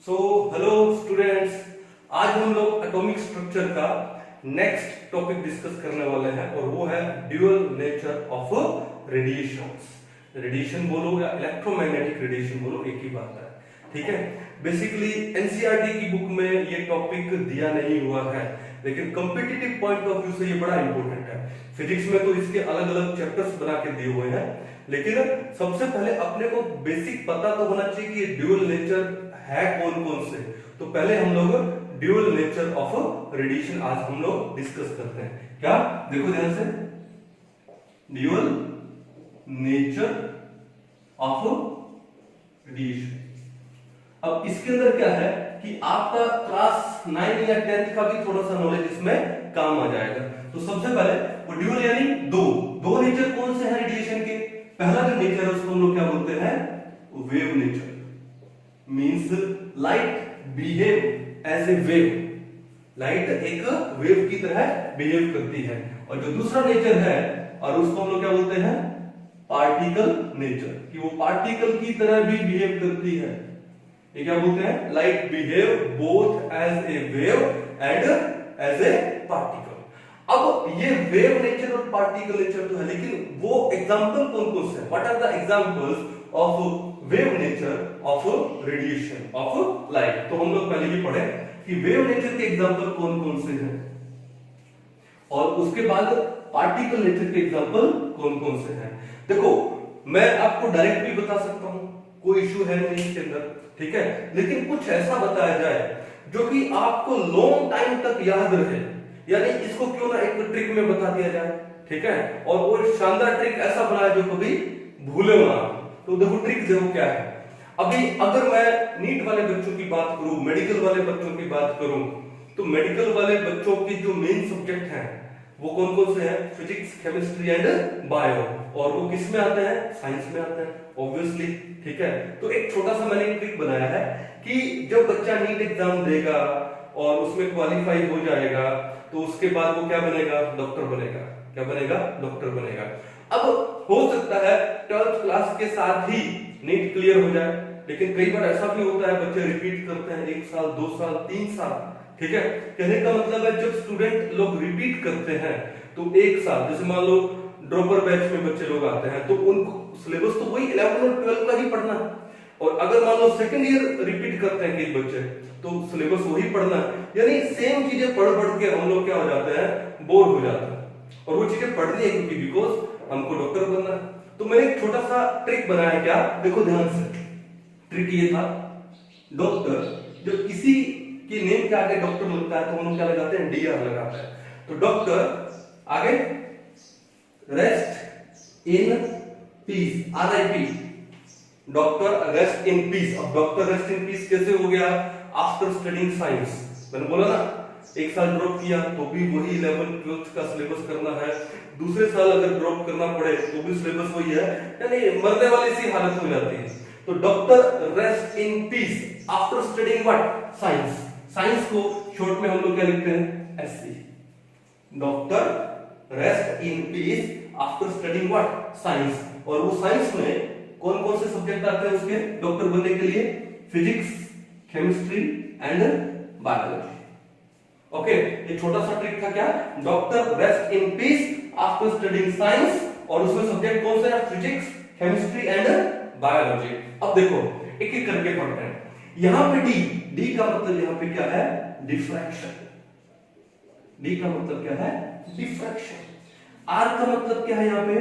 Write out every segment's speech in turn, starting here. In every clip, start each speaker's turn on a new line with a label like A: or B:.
A: So hello students, आज हम लोग एटॉमिक स्ट्रक्चर का नेक्स्ट टॉपिक डिस्कस करने वाले हैं और वो है dual nature of radiations. Radiation बोलो या इलेक्ट्रोमैग्नेटिक रेडिएशन बोलो, एक ही बात है। ठीक है, बेसिकली एनसीईआरटी की बुक में ये टॉपिक दिया नहीं हुआ है, लेकिन कॉम्पिटिटिव पॉइंट ऑफ व्यू से ये बड़ा इंपॉर्टेंट है। फिजिक्स में तो इसके अलग अलग चैप्टर्स बना के दिए हुए हैं, लेकिन सबसे पहले अपने को बेसिक पता तो होना चाहिए कि ड्यूअल नेचर है कौन कौन से। तो पहले हम लोग ड्यूअल नेचर ऑफ रेडिएशन आज हम लोग डिस्कस करते हैं। क्या देखो ध्यान से, ड्यूअल नेचर ऑफ रेडिएशन। अब इसके अंदर क्या है कि आपका क्लास 9 या 10th का भी थोड़ा सा नॉलेज इसमें काम आ जाएगा। तो सबसे पहले वो ड्यूअल यानी दो नेचर कौन से हैं रेडिएशन के। पहला जो नेचर है उसको हम लोग क्या बोलते हैं, wave nature. Means light behave as a wave, light एक वेव की तरह बिहेव करती है। और जो दूसरा नेचर है और उसको हम लोग क्या बोलते हैं, पार्टिकल नेचर, कि वो पार्टिकल की तरह भी बिहेव करती है। ये क्या बोलते हैं, light behave both as a wave and as a particle. अब ये वेव नेचर और पार्टिकल नेचर तो है, लेकिन वो एग्जांपल कौन कौन से हैं, what are the examples of wave nature of radiation of light. तो हम लोग पहले ये पढ़े कि वेव नेचर के एग्जांपल कौन कौन से हैं, और उसके बाद पार्टिकल नेचर के एग्जांपल कौन कौन से हैं। देखो, मैं आपको डायरेक्ट भी बता सकता हूं, कोई इशू है नहीं इसके अंदर, ठीक है, लेकिन कुछ ऐसा बताया जाए जो कि आपको लॉन्ग टाइम तक याद रहे, यानी इसको क्यों ना एक ट्रिक में बता दिया जाए, ठीक है, और वो शानदार ट्रिक ऐसा बनाया जो कभी भूले ना। तो देखो ट्रिक देखो क्या है। अभी अगर मैं नीट वाले बच्चों की बात करूं, मेडिकल वाले बच्चों की बात करूं, तो मेडिकल वाले बच्चों की जो मेन सब्जेक्ट हैं वो कौन कौन से हैं, फिजिक्स, केमिस्ट्री एंड बायो। और वो किस में आते हैं, साइंस में आते हैं ऑब्वियसली, ठीक है। तो एक छोटा सा मैंने ट्रिक बनाया है कि जब बच्चा नीट एग्जाम देगा और उसमें क्वालिफाई हो जाएगा, तो उसके बाद वो क्या बनेगा, डॉक्टर बनेगा। क्या बनेगा, डॉक्टर बनेगा। अब हो सकता है 12th क्लास के साथ ही नीट क्लियर हो जाए, लेकिन कई बार ऐसा भी होता है बच्चे रिपीट करते हैं 1 साल 2 साल 3 साल, ठीक है। कहने का मतलब है जब स्टूडेंट लोग रिपीट करते हैं तो 1 साल, जैसे मान लो ड्रॉपर बैच में बच्चे लोग आते हैं तो उनको सिलेबस तो वही 11 और 12 का ही पढ़ना है, और अगर मान लो सेकंड ईयर रिपीट करते हैं कई बच्चे तो सिलेबस वही पढ़ना है, यानी सेम चीजें पढ़ पढ़ के हम लोग क्या हो जाते हैं, बोर हो जाते हैं। और वो चीजें पढ़नी है क्योंकि बिकॉज हमको डॉक्टर बनना है। तो मैंने एक छोटा सा ट्रिक बनाया, क्या देखो ध्यान से। ट्रिक ये था, डॉक्टर जब किसी के नेम के आगे डॉक्टर लगता है तो हम लोग क्या लगाते हैं, डीआर लगाते हैं। तो डॉक्टर आगे rest in piece, RIP, doctor rest in piece. अब डॉक्टर रेस्ट इन पीस कैसे हो गया, आफ्टर स्टडीइंग साइंस। मैंने बोला ना 1 साल ड्रॉप किया तो भी वही 11th 12th का सिलेबस करना है, दूसरे साल अगर ड्रॉप करना पड़े तो भी सिलेबस वही है, यानी मरने वाली सी हालत हो जाती है। तो doctor rest in piece after studying what, science. Science को शॉर्ट में हम लोग क्या लिखते हैं, SC. Doctor rest in piece after studying what, science. और वो साइंस में कौन कौन से सब्जेक्ट आते हैं उसके डॉक्टर बनने के लिए, physics, chemistry and biology. Okay, ये छोटा सा ट्रिक था, क्या, doctor rest in piece after studying science, और उसमें सब्जेक्ट कौन से हैं, फिजिक्स, केमिस्ट्री एंड बायोलॉजी। अब देखो एक एक करके पढ़ते हैं। यहां पे डी का मतलब यहां पे क्या है, डिफ्रैक्शन। डी का मतलब क्या है, डिफ्रैक्शन। आर का मतलब क्या है यहाँ पे,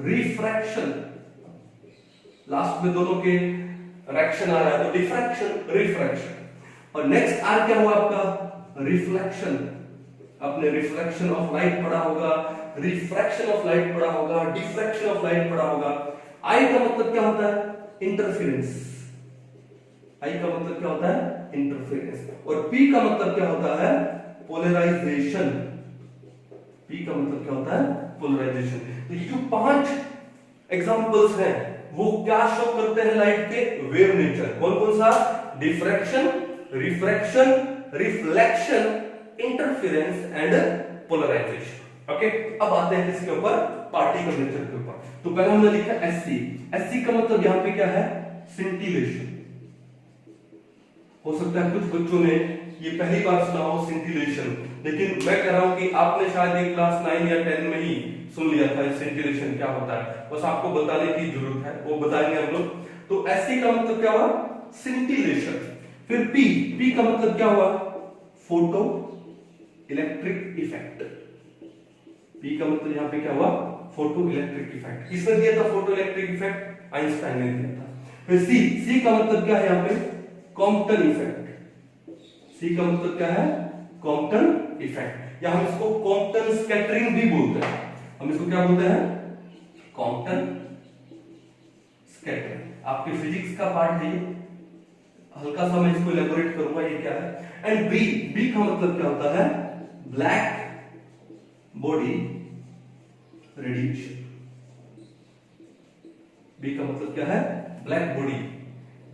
A: रिफ्रैक्शन। लास्ट में दोनों के रिएक्शन आ रहा है तो डिफ्रैक्शन, रिफ्रैक्शन। और नेक्स्ट आर क्या हुआ आपका, रिफ्लेक्शन। आपने रिफ्लेक्शन ऑफ लाइट पढ़ा होगा, रिफ्रैक्शन ऑफ लाइट पढ़ा होगा, डिफ्रैक्शन ऑफ लाइट पढ़ा होगा। आई का मतलब क्या होता है, इंटरफेरेंस। आई का मतलब क्या होता है, इंटरफेरेंस। और पी का मतलब क्या होता है, पोलराइजेशन। पी का मतलब क्या होता है, पोलराइजेशन। तो ये जो 5 एग्जांपल्स हैं वो क्या शो करते हैं लाइट के, वेव नेचर। कौन कौन सा, diffraction, refraction, reflection, interference and polarisation. Okay, अब आते हैं किसके ऊपर, पार्टिकल नेचर के ऊपर। तो पहले हमने लिखा एससी। एससी का मतलब यहां पे क्या है, सिंटिलेशन। हो सकता है कुछ बच्चों ने ये पहली बार सुना हो सिंटिलेशन, लेकिन मैं कह रहा हूं कि आपने शायद ये क्लास 9 या 10 में ही सुन लिया था सिंटिलेशन क्या होता है, बस आपको बताने की जरूरत है, वो बताएंगे हम लोग। तो एसटी का मतलब क्या हुआ, सिंटिलेशन। फिर पी, पी का मतलब क्या हुआ, फोटो इलेक्ट्रिक इफेक्ट। पी का मतलब यहां पे क्या हुआ, फोटो इलेक्ट्रिक इफेक्ट। किसने दिया था फोटो इलेक्ट्रिक इफेक्ट, आइंस्टाइन ने दिया था। फिर सी, सी का मतलब क्या है यहां पे, कॉम्पटन इफेक्ट। सी का मतलब क्या है, कॉम्पटन इफेक्ट, या हम इसको कॉम्पटन स्कैटरिंग भी बोलते हैं। हम इसको क्या बोलते हैं, कॉम्पटन स्कैटरिंग। आपके फिजिक्स का पार्ट है ये, हल्का सा मैं इसको इलेबोरेट करूंगा ये क्या है। एंड बी, बी का मतलब क्या होता है, ब्लैक बॉडी रेडिएशन। बी का मतलब क्या है, ब्लैक बॉडी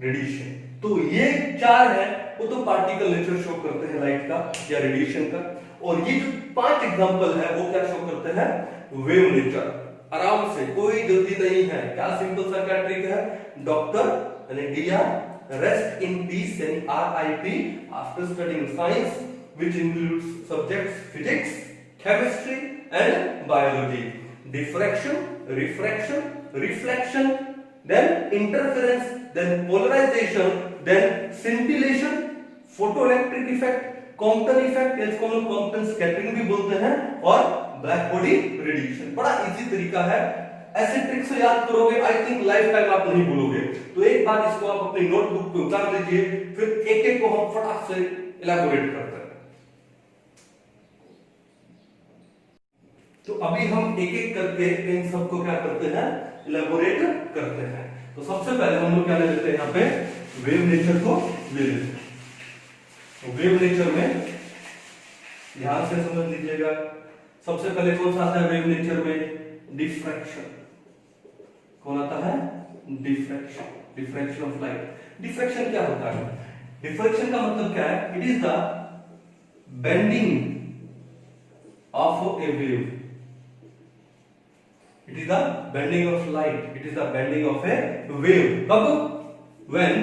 A: रेडिएशन। तो ये चार है, वो तो पार्टिकल नेचर शो करते हैं लाइट का या रेडिएशन का, और ये जो 5 एग्जांपल है वो क्या शो करते हैं, वेव नेचर। आराम से, कोई जल्दी नहीं है, क्या सिंपल सा क्या ट्रिक है, डॉक्टर यानी डिया रेस्ट इन पीस यानी RIP after studying science which includes subjects physics, chemistry and biology, diffraction, refraction, reflection, then interference, then polarization, then scintillation, photoelectric effect, Compton effect, इसको हम लोग Compton scattering भी बोलते हैं, और ब्लैक बॉडी रेडिएशन। बड़ा easy तरीका है, ऐसे ट्रिक से याद करोगे आई थिंक लाइफ टाइम आप नहीं भूलोगे। तो एक बार इसको आप अपनी नोटबुक पे उतार लीजिए, फिर एक एक को हम फटाक से इलैबोरेट करते हैं। तो अभी हम एक एक करके इन सबको क्या करते हैं, इलैबोरेट करते हैं। तो सबसे पहले हम लोग क्या ले लेते हैं, यहाँ पे वेव नेचर को ले लेते हैं। तो वेव नेचर में ध्यान से समझ लीजिएगा, सबसे पहले कौन सा आता है वेव नेचर में, डिफ्रैक्शन। कौन आता है, diffraction, diffraction of light. Diffraction क्या होता है, डिफ्रैक्शन का मतलब क्या है, it is the bending of a wave, it is the bending of light, it is the bending of a wave. कब, when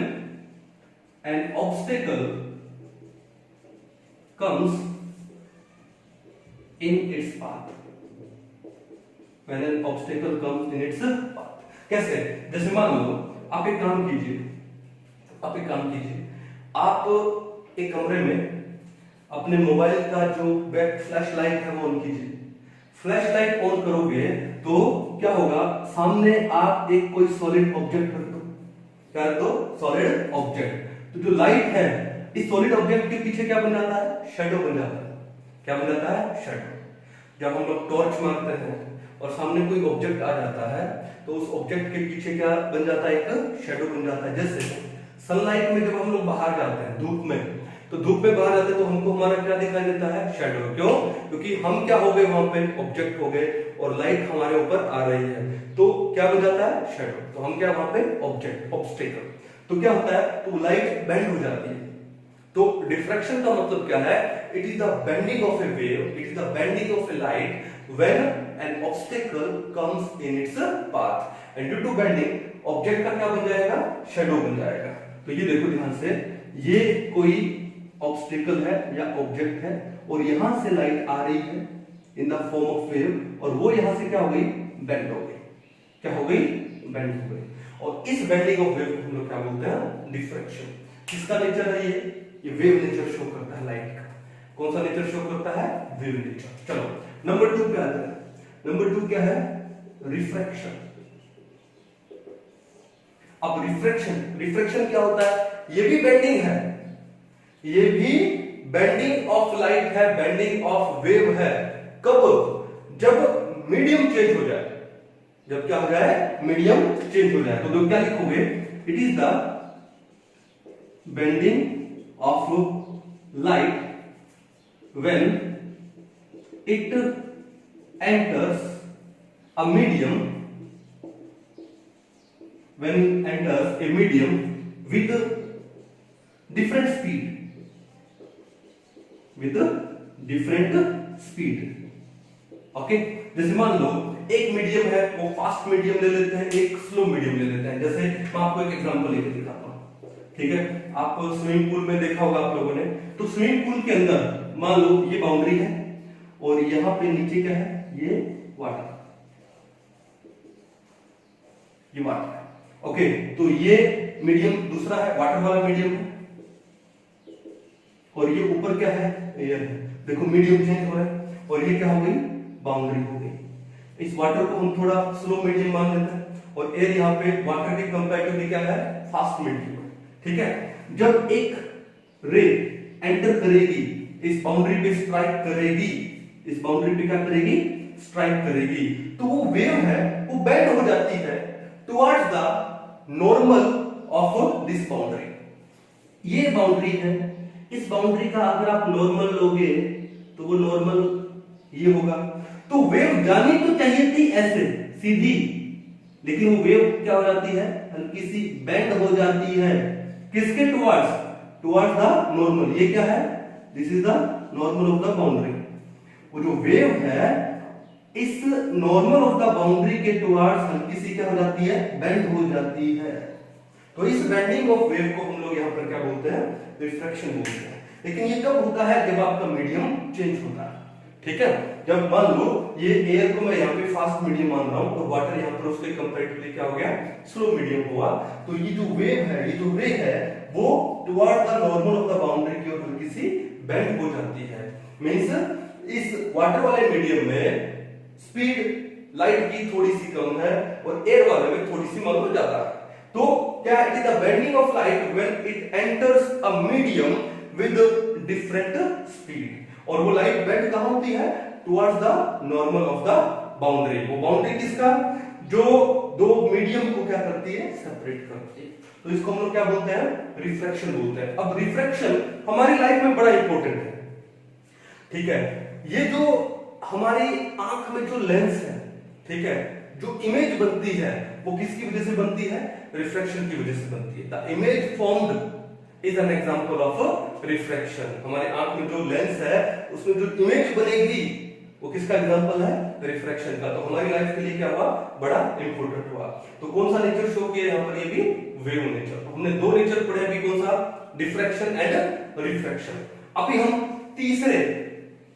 A: an obstacle comes in its path, when an obstacle comes in its path। कैसे, जैसे मान लो आप एक काम कीजिए, आप एक काम कीजिए, आप एक कमरे में अपने मोबाइल का जो बैक फ्लैश लाइट है वो ऑन कीजिए। फ्लैश लाइट ऑन करोगे तो क्या होगा, सामने आप एक कोई सॉलिड ऑब्जेक्ट रख दो, क्या रख दो, सॉलिड ऑब्जेक्ट। तो जो लाइट है इस सॉलिड ऑब्जेक्ट के पीछे क्या बन जाता है, शैडो बन जाता है। क्या बन जाता है, शैडो। जब हम लोग टॉर्च मारते हैं और सामने कोई ऑब्जेक्ट आ जाता है तो उस ऑब्जेक्ट के पीछे क्या बन जाता है, एक शैडो बन जाता है। जैसे सनलाइट में जब हम लोग बाहर जाते हैं धूप में, तो धूप में बाहर आते तो हमको हमारा क्या दिखाई देता है, शैडो। क्यों, क्योंकि हम क्या हो गए, वहां पे ऑब्जेक्ट हो गए और लाइट हमारे ऊपर आ रही है, तो क्या बन जाता है, शैडो। तो हम क्या वहां पे, ऑब्जेक्ट, ऑब्स्टेकल। तो क्या होता है, तो लाइट बेंड हो जाती है। तो डिफ्रैक्शन का मतलब क्या है, it is the bending of a wave, it is the bending of a light when an obstacle comes in its path, and due to bending object का क्या बन जाएगा, शैडो बन जाएगा। तो ये देखो ध्यान से, ये कोई ऑब्स्टेकल है या ऑब्जेक्ट है और यहां से लाइट आ रही है in the form of wave, और वो यहां से क्या हो गई, बेंड हो गई। क्या हो गई, बेंड हो गई। और इस बेंडिंग ऑफ वेव को हम लोग क्या बोलते हैं, डिफ्रैक्शन। किसका नेचर है ये वेव नेचर शो करता है लाइट का। कौन सा नेचर शो करता है, वेव नेचर। चलो नंबर 2 पे आते हैं। नंबर 2 क्या है, रिफ्रैक्शन। अब रिफ्रैक्शन, रिफ्रैक्शन क्या होता है, ये भी बेंडिंग है, ये भी बेंडिंग ऑफ लाइट है, बेंडिंग ऑफ वेव है। कब, जब मीडियम चेंज हो जाए, जब क्या हो जाए, मीडियम चेंज हो जाए। तो क्या लिखोगे, it is the bending of light when it enters a medium, when enters a medium with different speed, with different speed। Okay, जैसे मान लो एक मीडियम है, वो फास्ट मीडियम ले लेते हैं, एक स्लो मीडियम ले लेते हैं। जैसे मैं आपको एक एग्जांपल लेके दिखाता हूं। ठीक है, आप स्विमिंग पूल में देखा होगा आप लोगों ने, तो स्विमिंग पूल के अंदर मान लो ये बाउंड्री है और यहां पे नीचे क्या है, ये वाटर, ये वाटर है। ओके, तो ये मीडियम दूसरा है, वाटर वाला मीडियम है, और ये ऊपर क्या है, एयर है। देखो मीडियम चेंज हो रहा है, और ये क्या हो गई, बाउंड्री हो गई। इस वाटर को हम थोड़ा स्लो मीडियम मान लेते हैं, और एयर यहाँ पे वाटर के कंपैरेटिवली क्या है, फास्ट मीडियम। ठीक है, जब एक रे एंटर करेगी, इस बाउंड्री पे स्ट्राइक करेगी, इस बाउंड्री पे क्या करेगी, स्ट्राइक करेगी, तो वो वेव है वो बेंड हो जाती है towards the normal of this boundary. ये बाउंड्री है, इस बाउंड्री का अगर आप नॉर्मल लोगे तो वो नॉर्मल ये होगा, तो वेव जानी तो चाहिए थी ऐसे सीधी, लेकिन वो वेव क्या हो जाती है, हल्की सी बेंड हो जाती है, किसके टुवर्ड्स, टुवर्ड्स द नॉर्मल। ये क्या है, this is the normal of the boundary. वो जो वेव है इस नॉर्मल ऑफ द बाउंड्री के टुवर्ड्स हल्की सी क्या हो जाती है, बेंड हो जाती है। तो इस बेंडिंग ऑफ वेव को हम लोग यहाँ पर क्या बोलते हैं, रिफ्रैक्शन बोलते हैं। लेकिन ये कब होता है, जब आपका मीडियम चेंज होता है। ठीक है, जब मान लो ये एयर को मैं यहाँ पे फास्ट मीडियम मान रहा हूँ और वाटर यहाँ पर उसके कंपैरेटिवली क्या हो गया, स्लो मीडियम हुआ, तो ये जो वेव है, ये जो रे है वो toward the normal of the boundary की ओर हल्की सी बेंड हो जाती है। मींस इस वाटर वाले मीडियम में स्पीड लाइट की थोड़ी सी कम है और एयर वाले में थोड़ी सी मान लो ज्यादा है। तो क्या, it is the bending of light when it enters a medium with different speed, और वो लाइट बेंड कहां होती है, towards the normal of the boundary. वो बाउंड्री किसका, जो दो मीडियम को क्या करती है, सेपरेट करती है। तो इसको हम लोग क्या बोलते हैं, रिफ्रैक्शन बोलते हैं। अब रिफ्रैक्शन हमारी लाइफ में बड़ा इंपॉर्टेंट है। ठीक है, ये जो हमारी आंख में जो लेंस है, ठीक है, जो इमेज बनती है वो किसकी वजह से बनती है, रिफ्रैक्शन की वजह से बनती है। The image formed is an example of refraction. हमारे आंख में जो लेंस है उसमें जो इमेज बनेगी वो किसका एग्जांपल है, रिफ्रैक्शन का। तो हमारी लाइफ के लिए क्या हुआ, बड़ा इंपॉर्टेंट हुआ। तो कौन सा नेचर शो किया यहाँ पर, ये भी वेव नेचर। हमने दो नेचर पढ़े अभी, कौन सा, डिफ्रैक्शन एंड रिफ्रैक्शन। अभी हम तीसरे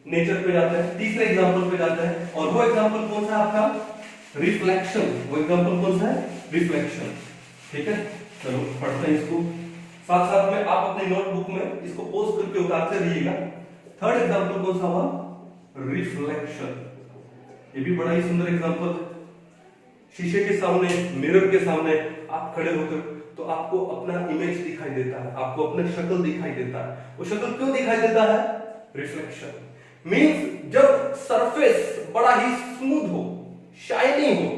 A: नेचर पे जाते हैं, तीसरे एग्जांपल पे जाते हैं, और वो एग्जांपल कौन सा है आपका, रिफ्लेक्शन। वो एग्जांपल कौन सा है, रिफ्लेक्शन। ठीक है, चलो पढ़ते हैं इसको, साथ साथ में आप अपने नोटबुक में इसको पोस्ट करके उतारते रहिएगा। थर्ड एग्जांपल कौन सा हुआ, रिफ्लेक्शन। ये भी बड़ा ही सुंदर एग्जांपल है। शीशे के सामने, मिरर के सामने आप खड़े होकर तो आपको अपना इमेज दिखाई देता है, आपको अपना शक्ल दिखाई देता है। वो शक्ल क्यों दिखाई देता है, रिफ्लेक्शन। मींस जब सरफेस बड़ा ही स्मूथ हो, शाइनी हो,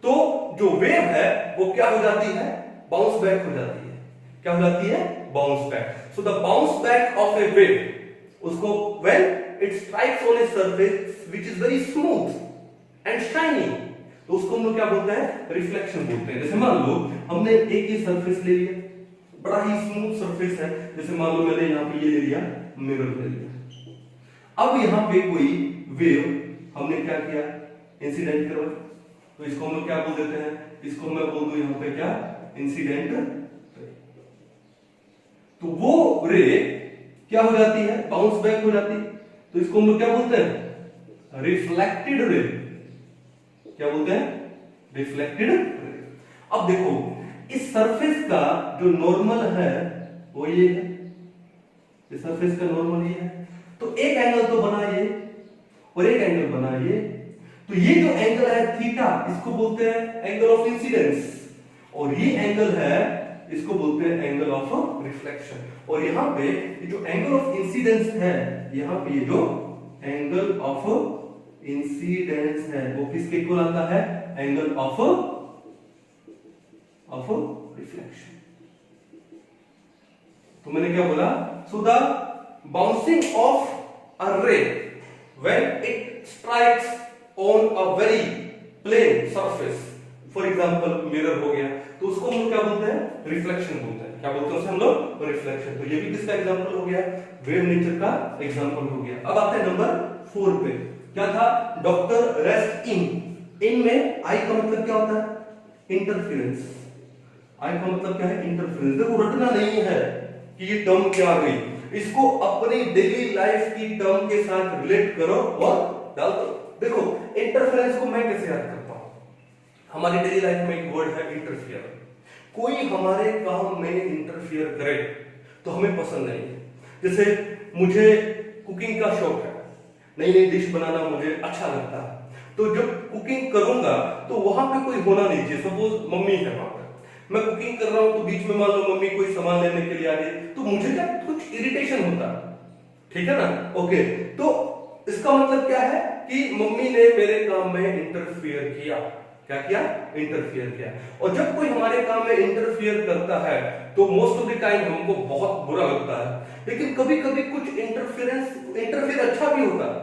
A: तो जो वेव है वो क्या हो जाती है, बाउंस बैक हो जाती है। क्या हो जाती है, bounce back. So the bounce back of a wave, उसको when it strikes on a surface which is very smooth and shiny, तो उसको हम लोग क्या बोलते हैं, रिफ्लेक्शन बोलते हैं। जैसे मान लो हमने एक ही सरफेस ले लिया, बड़ा ही स्मूथ सरफेस है, जैसे मान लो मैंने यहाँ पे ये ले लिया, मिरर ले लिया। अब यहाँ पे कोई वेव हमने क्या किया, इंसिडेंट करवाई, तो इसको हम लोग क्या बोल देते हैं, इसको मैं बोल दूं यहाँ पे क्या, इंसिडेंट। तो वो रे क्या हो जाती है, बाउंस बैक हो जाती है, तो इसको हम लोग क्या बोलते हैं, रिफ्लेक्टेड रे। क्या बोलते हैं, रिफ्लेक्टेड रे। अब देखो इस सरफेस का जो नॉर्मल है वो ये है, इस सरफेस का नॉर्मल ये है, तो एक एंगल तो बना ये और एक एंगल बना ये, तो ये जो एंगल है थीटा, इसको बोलते हैं एंगल ऑफ इंसिडेंस, और ये एंगल है इसको बोलते हैं एंगल ऑफ रिफ्लेक्शन। और यहां पे ये जो एंगल ऑफ इंसिडेंस है, यहां पे ये जो एंगल ऑफ इंसिडेंस है वो किसके इक्वल आता है, एंगल ऑफ रिफ्लेक्शन। तो मैंने क्या बोला, so the bouncing off a ray when it strikes on a very plain surface, for example mirror हो गया, तो उसको हम लोग क्या बोलते हैं, रिफ्लेक्शन बोलते हैं। क्या बोलते हैं उसे हम लोग, रिफ्लेक्शन। तो ये भी किसका एग्जांपल हो गया, वेव नेचर का एग्जांपल हो गया। अब आते हैं नंबर 4 पे, क्या था, डॉक्टर रेस्ट इन। इन में आई का मतलब क्या होता है, इंटरफेरेंस। आई का मतलब क्या है? इंटरफेरेंस। देखो रटना नहीं है कि ये टर्म क्या आ गई, इसको अपनी डेली लाइफ की टर्म के साथ रिलेट करो और डाल दो। देखो इंटरफेरेंस को मैं कैसे याद करता हूं? हमारी डेली लाइफ में एक वर्ड है इंटरफियर। कोई हमारे काम में इंटरफियर करे तो हमें पसंद नहीं है। जैसे मुझे कुकिंग का शौक है, नई नई डिश बनाना मुझे अच्छा लगता है, तो जब कुकिंग करूंगा तो वहां पे कोई होना नहीं चाहिए। सपोज मम्मी है वहां पर, मैं कुकिंग कर रहा हूं तो बीच में मान लो मम्मी कोई सामान लेने के लिए आ गई, तो मुझे क्या कुछ इरिटेशन होता है, ठीक है ना? ओके, तो इसका मतलब क्या है कि मम्मी ने मेरे काम में इंटरफियर किया। क्या किया? इंटरफियर किया। और जब कोई हमारे काम में इंटरफियर करता है तो मोस्ट ऑफ द टाइम हमको बहुत बुरा लगता है, लेकिन कभी कभी कुछ इंटरफियर अच्छा भी होता है,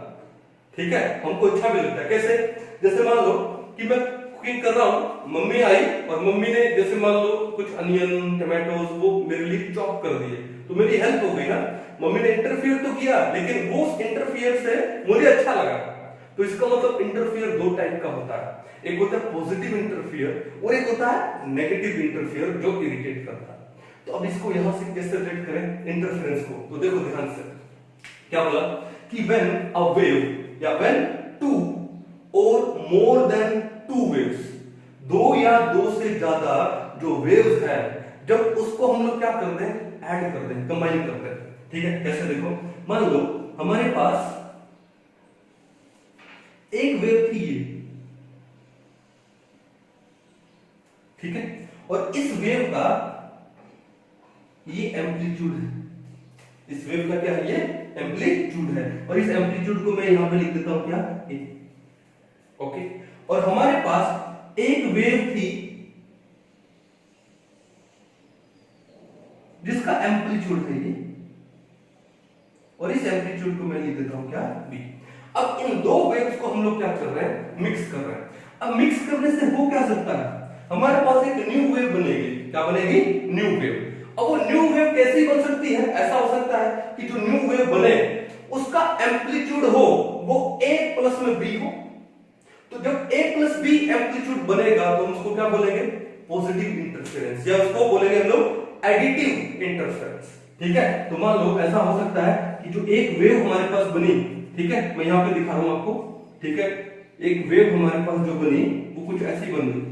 A: ठीक है, हमको अच्छा भी लगता है। कैसे? जैसे मान लो कि मैं कुकिंग कर रहा हूं, मम्मी आई और मम्मी ने जैसे मान लो कुछ अनियन टमाटोज वो मेरे लिए चॉप कर दिए, तो मेरी हेल्प हो गई ना। मम्मी ने इंटरफियर तो किया, लेकिन वो इंटरफियर से मुझे अच्छा लगा। तो इसका मतलब इंटरफियर दो टाइप का होता है, एक होता है पॉजिटिव इंटरफियर और एक होता है नेगेटिव इंटरफियर जो इरिटेट करता है। तो अब इसको यहां से कैसे रिलेट करें इंटरफेरेंस को? तो देखो ध्यान से, क्या बोला कि व्हेन अ वेव या व्हेन टू और मोर देन टू वेव्स, दो या दो से ज्यादा जो वेव्स है, जब उसको हम लोग क्या करते हैं? ऐड करते हैं, कंबाइन करते हैं, ठीक है? कैसे? देखो मान लो हमारे पास एक वेव थी ये, ठीक है, और इस वेव का ये एम्पलीट्यूड है। इस वेव का क्या है? ये एम्पलीट्यूड है, और इस एम्पलीट्यूड को मैं यहां पे लिख देता हूं क्या? ए। ओके, और हमारे पास एक वेव थी जिसका एम्पलीट्यूड है ये, और इस एम्पलीट्यूड को मैं लिख देता हूं क्या? बी। अब इन दो वेव्स को हम लोग क्या कर रहे हैं? मिक्स कर रहे हैं। अब मिक्स करने से हो क्या सकता है? हमारे पास एक न्यू वेव बनेगी। क्या बनेगी? New wave. अब वो न्यू वेव कैसी बन सकती है? ऐसा हो सकता है कि जो न्यू वेव बने उसका एम्पलीट्यूड हो वो a प्लस में b हो। तो जब a प्लस b एम्पलीट्यूड बनेगा तो हम उसको क्या बोलेंगे? पॉजिटिव इंटरफेरेंस, या उसको बोलेंगे हम लोग एडिटिव इंटरफेरेंस, ठीक है? तो मान लो ऐसा हो सकता है कि जो एक वेव हमारे पास बनी, ठीक है, मैं यहां पे दिखा रहा हूं आपको, ठीक है, एक वेव हमारे पास जो बनी वो कुछ ऐसी बन गई,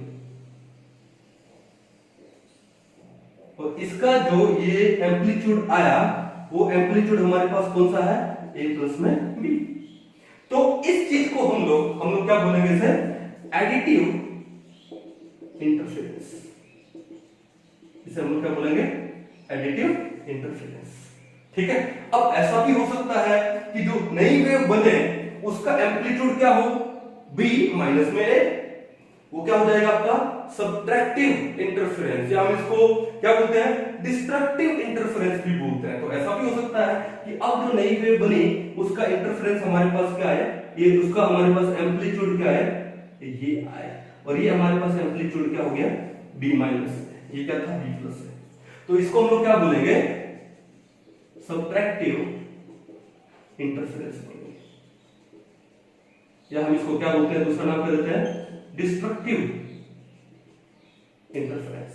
A: और इसका जो ये एम्पलीट्यूड आया वो एम्पलीट्यूड हमारे पास कौन सा है? a प्लस में b। तो इस चीज को हम लोग क्या बोलेंगे? इसे एडिटिव इंटरफेरेंस। इसे हम लोग क्या बोलेंगे? एडिटिव इंटरफेरेंस, ठीक है? अब ऐसा भी हो सकता है कि जो नई वेव बने उसका एम्पलीट्यूड क्या हो? b माइनस में a, वो क्या हो जाएगा आपका? सब्ट्रैक्टिव इंटरफेरेंस, या हम इसको क्या बोलते हैं? डिस्ट्रक्टिव इंटरफेरेंस भी बोलते हैं। तो ऐसा भी हो सकता है कि अब जो नई वेव बनी उसका इंटरफेरेंस हमारे पास क्या है? ये उसका हमारे पास एम्पलीट्यूड क्या है? ये आया, और ये हमारे पास एम्पलीट्यूड क्या हो गया? b माइनस, ये क्या था? b प्लस है। तो इसको हम लोग क्या बोलेंगे? सब्ट्रैक्टिव इंटरफेरेंस बोलेंगे, या हम इसको क्या बोलते हैं? दूसरा नाम क्या देते हैं? Destructive interference.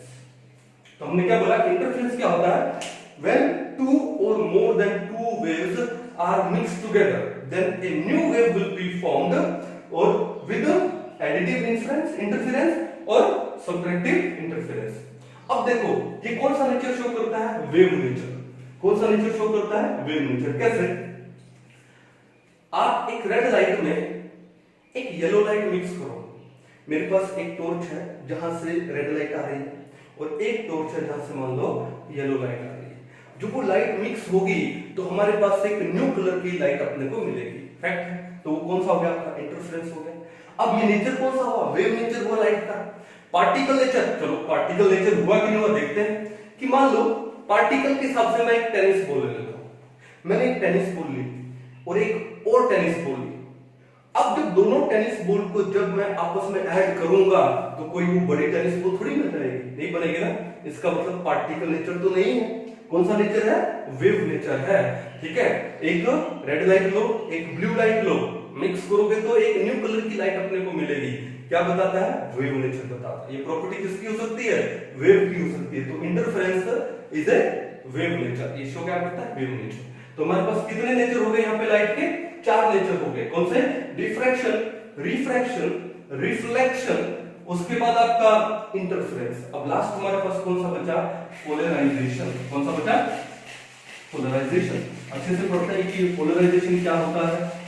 A: तो हमने क्या बोला? इंटरफेरेंस क्या होता है? व्हेन टू और more than two waves are mixed together then a new wave will be formed, और विद एडिटिव इंटरफेरेंस और सब्ट्रैक्टिव इंटरफेरेंस। अब देखो ये कौन सा नेचर शो करता है? Wave nature. कौन सा नेचर शो करता है? Wave nature. कैसे? आप एक रेड लाइट में एक येलो लाइट मिक्स करो। मेरे पास एक टॉर्च है जहां से रेड लाइट आ रही है, और एक टॉर्च है जहां से मान लो येलो लाइट आ रही है। जब वो लाइट मिक्स होगी तो हमारे पास एक न्यू कलर की लाइट अपने को मिलेगी। फैक्ट है। तो वो कौन सा हो गया? आपका इंटरफेरेंस हो गया। अब ये नेचर कौन सा हुआ? वेव नेचर हुआ लाइट का। पार्टिकल नेचर, चलो पार्टिकल नेचर हुआ कि नहीं हुआ देखते हैं। कि मान लो पार्टिकल के हिसाब से मैं एक टेनिस बॉल ले लेता हूं। मैंने एक टेनिस बॉल ली और एक और टेनिस बॉल ली। अब जब दोनों टेनिस बॉल को जब मैं आपस में ऐड करूंगा तो कोई वो बड़ी टेनिस बॉल थोड़ी बन जाएगी, नहीं बनेगी ना। इसका मतलब पार्टिकल नेचर तो नहीं है। कौन सा नेचर है? वेव नेचर है, ठीक है। एक रेड लाइट लो, एक ब्लू लाइट लो, मिक्स करोगे तो एक न्यू कलर की लाइट अपने को मिलेगी। क्या बताता है? वेव नेचर बताता है। ये प्रॉपर्टी किसकी हो सकती है? वेव की हो सकती है। तो interference is a wave nature. ये शो क्या करता है? Wave nature. तो हमारे पास कितने नेचर हो गए यहाँ पे लाइट के? 4 नेचर हो गए। कौन से? डिफ्रैक्शन, रिफ्रैक्शन, रिफ्लेक्शन, उसके बाद आपका इंटरफेरेंस। अब लास्ट हमारे पास कौन सा बचा? पोलराइजेशन। कौन सा बचा? पोलराइजेशन। अच्छे से पढ़ते हैं कि पोलराइजेशन क्या होता है।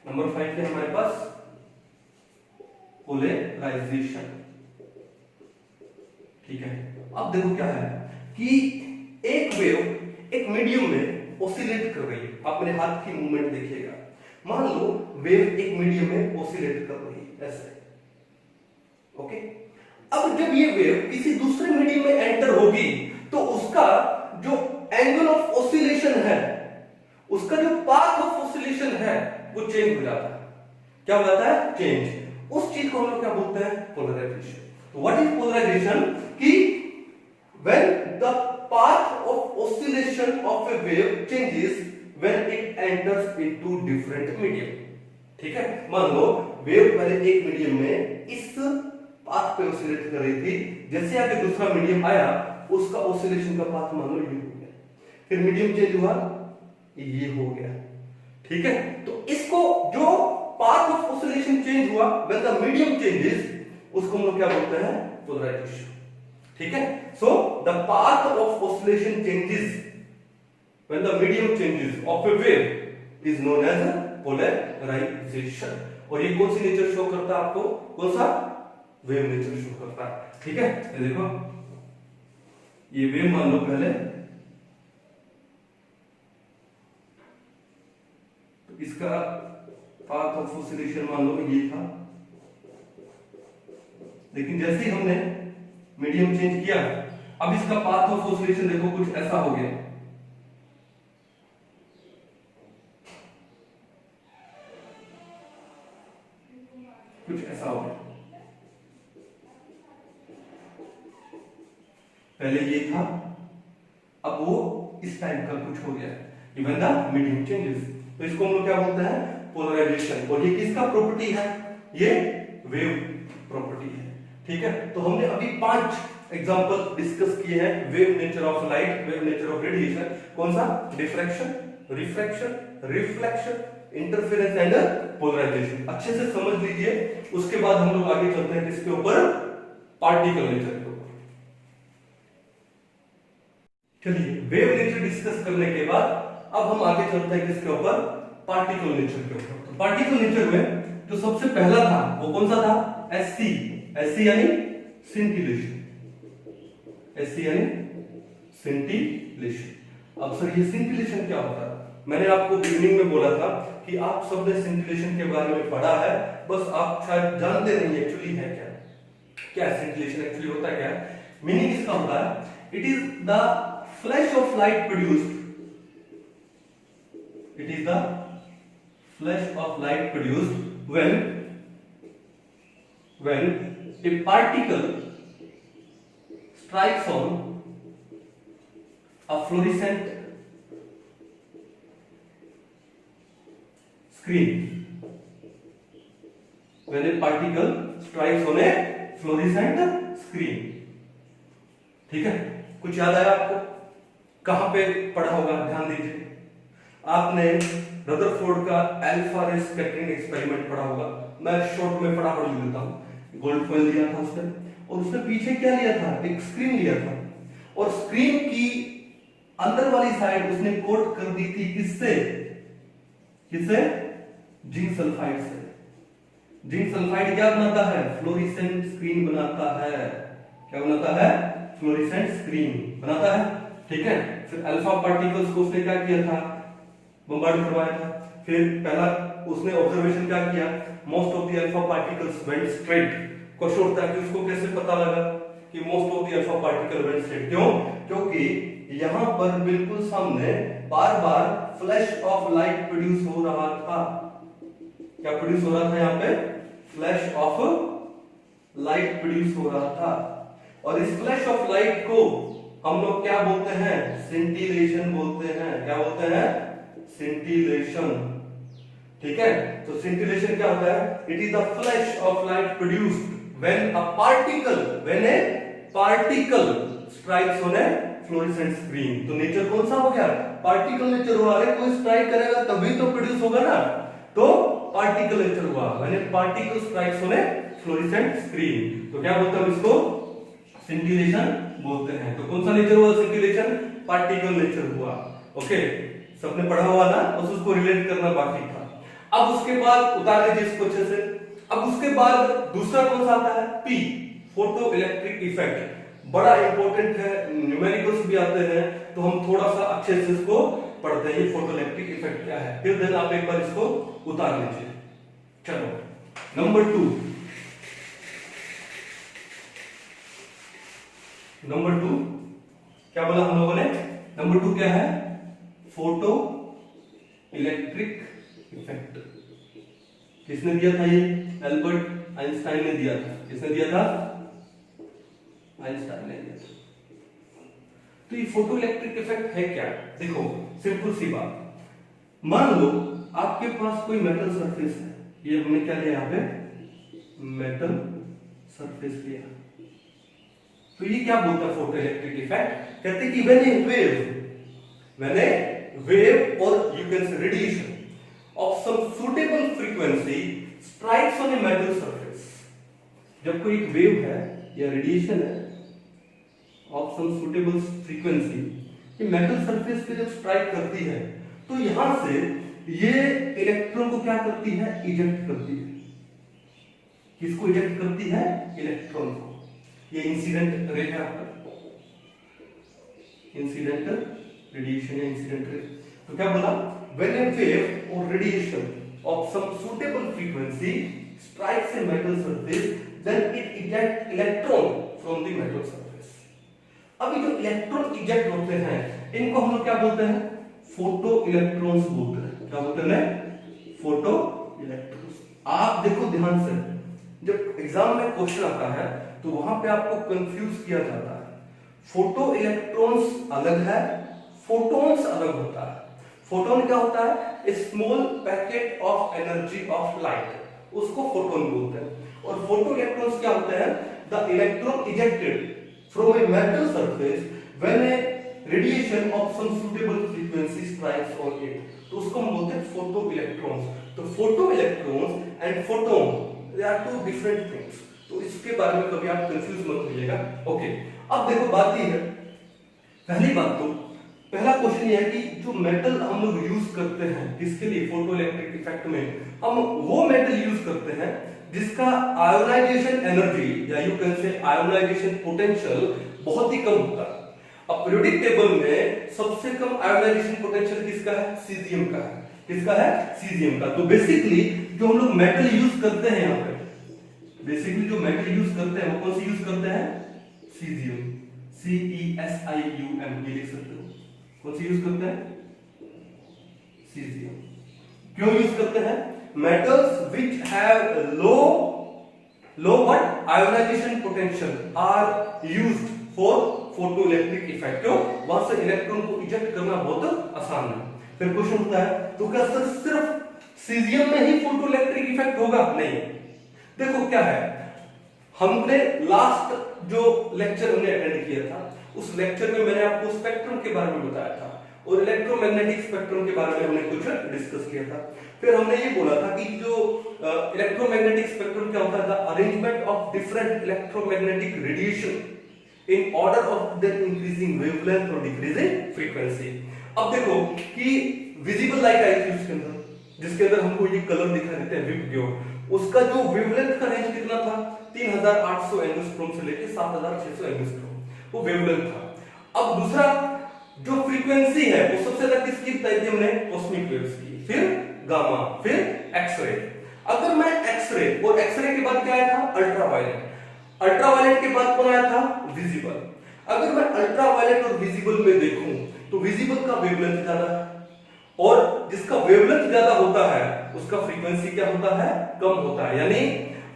A: नंबर 5 पे हमारे पास पोलराइजेशन। ठीक है, अब देखो क्या है कि एक वेव एक मीडियम में ऑसिलेट कर रही है। आप मेरे हाथ की मूवमेंट देखिएगा। मान लो वेव एक मीडियम में ऑसिलेट कर रही है ऐसे, ओके। अब जब ये वेव किसी दूसरे मीडियम में एंटर होगी तो उसका जो एंगल ऑफ ऑसिलेशन है, उसका जो पाथ ऑफ ऑसिलेशन है वो चेंज हो जाता है। क्या हो जाता है? चेंज। उस चीज को हम लोग क्या बोलते हैं? पोलराइजेशन। तो व्हाट इज पोलराइजेशन? कि when the path of oscillation of a wave changes when it enters into different medium। ठीक है, मान लो वेव पहले एक मीडियम में इस पाथ पे ऑसिलेट कर रही थी, जैसे आगे दूसरा मीडियम आया उसका ऑसिलेशन का पाथ मान लो ये हो गया, फिर मीडियम चेंज हुआ ये हो गया। ठीक है, तो इसको जो पाथ ऑफ ऑसिलेशन चेंज हुआ व्हेन द मीडियम चेंजेस, उसको हम लोग क्या बोलते हैं? पोलराइजेशन। ठीक है, so the path of oscillation changes when the medium changes of a wave is known as polarisation. और ये कौन सी नेचर शो करता है आपको? कौन सा? वेव नेचर शो करता है। ठीक है, ये देखो ये वेव मान लो पहले, तो इसका पाथ ऑफ ऑसिलेशन मान लो ये था, लेकिन जैसे ही हमने मीडियम चेंज किया अब इसका पाथ ऑफ ऑसिलेशन देखो कुछ ऐसा हो गया। कुछ ऐसा हो गया, पहले ये था अब वो इस टाइप का कुछ हो गया, इवन द मीडियम चेंजेस। तो इसको हम लोग क्या बोलते हैं? पोलराइजेशन। और ये किसका प्रॉपर्टी है? ये वेव प्रॉपर्टी है। ठीक है, तो हमने अभी 5 एग्जांपल डिस्कस किए हैं wave nature of light, wave nature of radiation. कौन सा? Diffraction, refraction, reflection, interference and polarisation. अच्छे से समझ लीजिए, उसके बाद हम लोग आगे चलते हैं किसके ऊपर? पार्टिकल नेचर के ऊपर। चलिए, वेव नेचर डिस्कस करने के बाद अब हम आगे चलते हैं किसके ऊपर? पार्टिकल नेचर के ऊपर। तो पार्टिकल नेचर में जो सबसे पहला था वो कौन सा था? एससी। एससी यानी सिंटिलेशन। एससी यानी सिंटिलेशन। अब सर ये सिंटिलेशन क्या होता है? मैंने आपको बिगिनिंग में बोला था कि आप सब ने सिंटिलेशन के बारे में पढ़ा है, बस आप शायद जानते नहीं एक्चुअली है क्या। क्या सिंटिलेशन एक्चुअली होता है? क्या मीनिंग इसका होता है? It is the flash of light produced, it is the flash of light produced when a particle strikes on a fluorescent screen, when a particle strikes on a fluorescent screen। ठीक है, कुछ याद आया आपको? कहां पे पढ़ा होगा? ध्यान दीजिए, आपने रदरफोर्ड का अल्फा रे स्कैटरिंग एक्सपेरिमेंट पढ़ा होगा। मैं शॉर्ट में फटाफट लिख देता हूं। गोल्ड फॉइल लिया था उसने, और उसने पीछे क्या लिया था? एक स्क्रीन लिया था, और स्क्रीन की अंदर वाली साइड उसने कोट कर दी थी किससे? किससे? जिंक सल्फाइड से। जिंक सल्फाइड क्या बनाता है? फ्लोरेसेंट स्क्रीन बनाता है। क्या बनाता है? फ्लोरेसेंट स्क्रीन बनाता है। ठीक है, फिर अल्फा पार्टिकल्स को उसने क्या किया था? बम्बार्ड करवाया था। फिर पहला उसने ऑब्जर्वेशन क्या किया? Most of the alpha particles went straight. Question उठता है कि उसको कैसे पता लगा कि most of the alpha particle went straight? क्यों? क्योंकि यहां पर बिल्कुल सामने बार बार फ्लैश ऑफ लाइट प्रोड्यूस हो रहा था। क्या प्रोड्यूस हो रहा था? यहां पे फ्लैश ऑफ लाइट प्रोड्यूस हो रहा था, और इस फ्लैश ऑफ लाइट को हम लोग क्या बोलते हैं? सिंटिलेशन बोलते हैं। क्या बोलते हैं? सिंटिलेशन। ठीक है, तो स्सिंटिलेशन क्या होता है? It is the flash of light produced when A particle strikes on A fluorescent screen. तो नेचर कौन सा हो गया? पार्टिकल नेचर हुआ। अरे कोई स्ट्राइक करेगा तभी तो प्रोड्यूस होगा ना, तो पार्टिकल नेचर हुआ when A particle strikes on A fluorescent screen. तो क्या बोलते हैं इसको? स्सिंटिलेशन बोलते हैं। तो कौन सा नेचर हुआ स्सिंटिलेशन? पार्टिकल नेचर हुआ। ओके, सबने पढ़ा हुआ ना, बस उसको रिलेट करना बाकी था। अब उसके बाद उतार लीजिए इसको अच्छे से। अब उसके बाद दूसरा कौन सा आता है? P, photo electric effect. बड़ा इंपॉर्टेंट है, न्यूमेरिकल्स भी आते हैं, तो हम थोड़ा सा अच्छे से इसको पढ़ते हैं, ये फोटो इलेक्ट्रिक इफेक्ट क्या है। फिर देन आप एक बार इसको उतार लीजिए। चलो नंबर 2 क्या बोला हम लोगों ने? नंबर 2 क्या है? Photo electric effect. किसने दिया था ये? एल्बर्ट आइंस्टाइन ने दिया था। किसने दिया था? आइंस्टाइन ने दिया था। तो ये फोटो इलेक्ट्रिक इफेक्ट है क्या? देखो सिंपल सी बात, मान लो आपके पास कोई मेटल सरफेस है, ये हमने क्या लिया यहाँ पे? मेटल सरफेस लिया। तो ये क्या बोलता है फोटो इलेक्ट्रिक इफेक्ट? कहते हैं कि when A wave or you can say radiation of some suitable frequency strikes on a metal surface। जब कोई एक वेव है या रेडिएशन है of some suitable frequency, ये मेटल सरफेस पे जब स्ट्राइक करती है तो यहां से ये इलेक्ट्रॉन को क्या करती है? इजेक्ट करती है। किसको इजेक्ट करती है? इलेक्ट्रॉन को। ये इंसिडेंट रे है आपका, इंसिडेंटल रेडिएशन या इंसिडेंट रे। तो क्या बोला? When a wave or radiation of some suitable frequency strikes a metal surface, then it ejects electron from the metal surface। अब ये जो इलेक्ट्रॉन इजेक्ट होते हैं, इनको हम लोग क्या बोलते हैं? फोटो इलेक्ट्रॉन्स बोलते हैं। क्या बोलते हैं? Photo electrons. आप देखो ध्यान से, जब एग्जाम में क्वेश्चन आता है तो वहां पे आपको कंफ्यूज किया जाता है। फोटो इलेक्ट्रॉन्स अलग है, फोटॉन्स अलग होता है। फोटोन क्या होता है? A small packet of energy of light, उसको फोटोन बोलते हैं। और फोटो इलेक्ट्रॉन्स क्या होते हैं? The electron ejected from a metal surface when a radiation of some suitable frequency strikes on it, तो उसको हम बोलते हैं फोटो इलेक्ट्रॉन्स। तो photo electrons and photon they are two different things, तो इसके बारे में कभी आप कंफ्यूज मत होइएगा। ओके, अब देखो बात ये है, पहली बात तो पहला क्वेश्चन ये है कि जो मेटल हम लोग यूज करते हैं किसके लिए? फोटो इलेक्ट्रिक इफेक्ट में हम वो मेटल यूज करते हैं जिसका आयोनाइजेशन एनर्जी या यू कैन से आयोनाइजेशन पोटेंशियल बहुत ही कम होता है। अब पीरियोडिक टेबल में सबसे कम आयोनाइजेशन पोटेंशियल किसका है? सीजियम का है। किसका है? सीजियम का। तो बेसिकली जो हम लोग मेटल यूज करते हैं यहाँ पे, बेसिकली जो मेटल यूज करते हैं वो कौन सी यूज करते हैं? सीजियम, CESIUM, ये लिख सकते हो। कौन सी यूज करते हैं? सीजियम। क्यों यूज करते हैं? Metals which have low what ionisation potential are used for photo electric effect. क्यों? वहां से इलेक्ट्रॉन को इजेक्ट करना बहुत आसान है। फिर क्वेश्चन होता है तो क्या सिर्फ सीजियम में ही फोटो इलेक्ट्रिक इफेक्ट होगा? नहीं। देखो क्या है, हमने लास्ट जो लेक्चर हमने अटेंड किया था उस लेक्चर में मैंने आपको स्पेक्ट्रम के बारे में बताया था और इलेक्ट्रोमैग्नेटिक स्पेक्ट्रम के बारे में हमने कुछ डिस्कस किया था। फिर हमने ये बोला था कि जो इलेक्ट्रोमैग्नेटिक स्पेक्ट्रम क्या होता है? The arrangement of different electromagnetic radiation in order of their increasing wavelength और डिक्रीजिंग फ्रीक्वेंसी। अब देखो कि विजिबल लाइट आई थी उसके अंदर, जिसके अंदर हमको ये कलर दिखाई देते हैं विपग्योर, उसका जो वेवलेंथ का रेंज कितना था? 3800 एंगस्ट्रॉम से लेके 7600 एंगस्ट्रॉम वो वेवलेंथ था। अब दूसरा जो फ्रीक्वेंसी है वो सबसे ज्यादा किसकी बताई थी हमने? कॉस्मिक वेव्स की, फिर गामा, फिर एक्सरे। अगर मैं एक्सरे और एक्सरे के बाद क्या आया था? अल्ट्रावायलेट। अल्ट्रावायलेट के बाद कौन आया था? विजिबल। अगर मैं अल्ट्रावायलेट और विजिबल में देखूं तो विजिबल का वेवलेंथ ज्यादा है और जिसका वेवलेंथ ज्यादा होता है उसका फ्रीक्वेंसी क्या होता है? कम होता है। यानी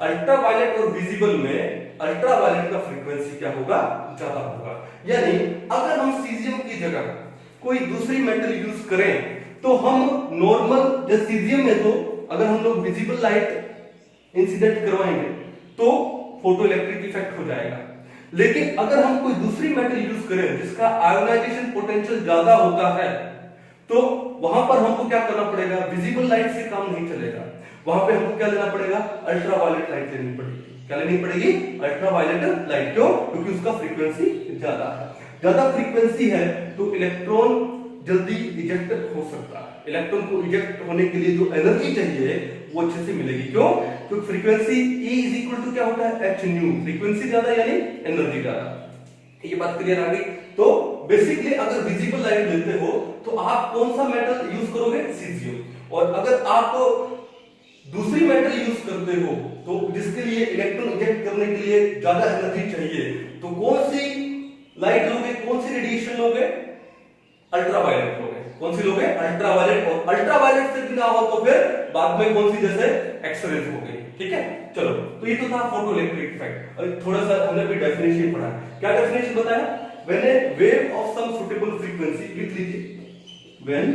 A: अल्ट्रावायलेट और विजिबल में अल्ट्रावायलेट का फ्रीक्वेंसी क्या होगा? ज्यादा होगा। यानी अगर हम सीजियम की जगह कोई दूसरी मेटल यूज करें तो हम नॉर्मल, जैसे सीजियम में तो अगर हम लोग विजिबल लाइट इंसिडेंट करवाएंगे तो फोटो इलेक्ट्रिक इफेक्ट हो जाएगा। लेकिन अगर हम कोई दूसरी मेटल यूज करें जिसका आयोनाइजेशन पोटेंशियल ज्यादा होता है तो वहां पर हमको क्या करना पड़ेगा, विजिबल लाइट से काम नहीं चलेगा, वहां पे हमको क्या लेना पड़ेगा, अल्ट्रावायलेट लाइट लेनी पड़ेगी। क्या लेनी पड़ेगी, अल्ट्रावायलेट लाइट। क्यों, क्योंकि उसका फ्रीक्वेंसी ज्यादा है। ज्यादा फ्रीक्वेंसी है तो इलेक्ट्रॉन जल्दी इजेक्ट हो सकता है। इलेक्ट्रॉन को इजेक्ट होने के लिए जो एनर्जी चाहिए वो अच्छे से मिलेगी। क्यों, क्योंकि frequency E is equal to क्या होता है, h न्यू। फ्रीक्वेंसी ज्यादा यानी एनर्जी ज्यादा। ये बात क्लियर आ गई। तो बेसिकली अगर विजिबल लाइट लेते हो तो आप कौन सा मेटल यूज करोगे, सीजियम। और अगर आप दूसरी मेटल यूज करते हो तो जिसके लिए इलेक्ट्रॉन इजेक्ट करने के लिए ज्यादा एनर्जी चाहिए तो कौन सी लाइट लोगे, कौन सी रेडिएशन लोगे, अल्ट्रावायलेट लोगे। कौन सी लोगे, अल्ट्रावायलेट। और अल्ट्रावायलेट से भी ना हो तो फिर बाद में कौन सी, जैसे एक्सरेज हो गई। ठीक है, चलो तो ये तो था फोटो इलेक्ट्रिक इफेक्ट। और थोड़ा सा हमने भी डेफिनेशन पढ़ा। क्या डेफिनेशन बताया, when a wave of some suitable frequency, लिख लीजिए, व्हेन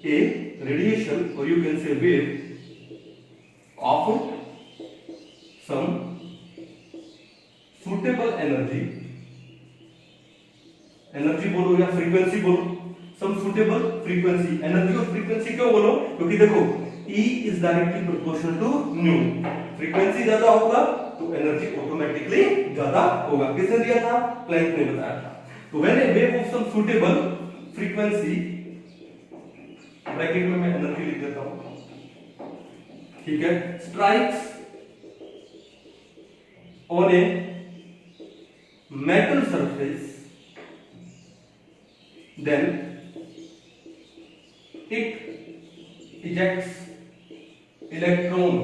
A: ए रेडिएशन और you can say wave of some suitable energy, energy बोलो या फ्रीक्वेंसी बोलो, सम सुटेबल फ्रीक्वेंसी। एनर्जी और फ्रीक्वेंसी क्यों बोलो, क्योंकि देखो E is directly proportional to nu. Frequency ज्यादा होगा तो एनर्जी ऑटोमेटिकली ज्यादा होगा। किसने दिया था, प्लैंक ने बताया था। तो when a wave of some suitable frequency, bracket में मैं एनर्जी लिख देता हूं, ठीक है, strikes on a metal surface, then it ejects electron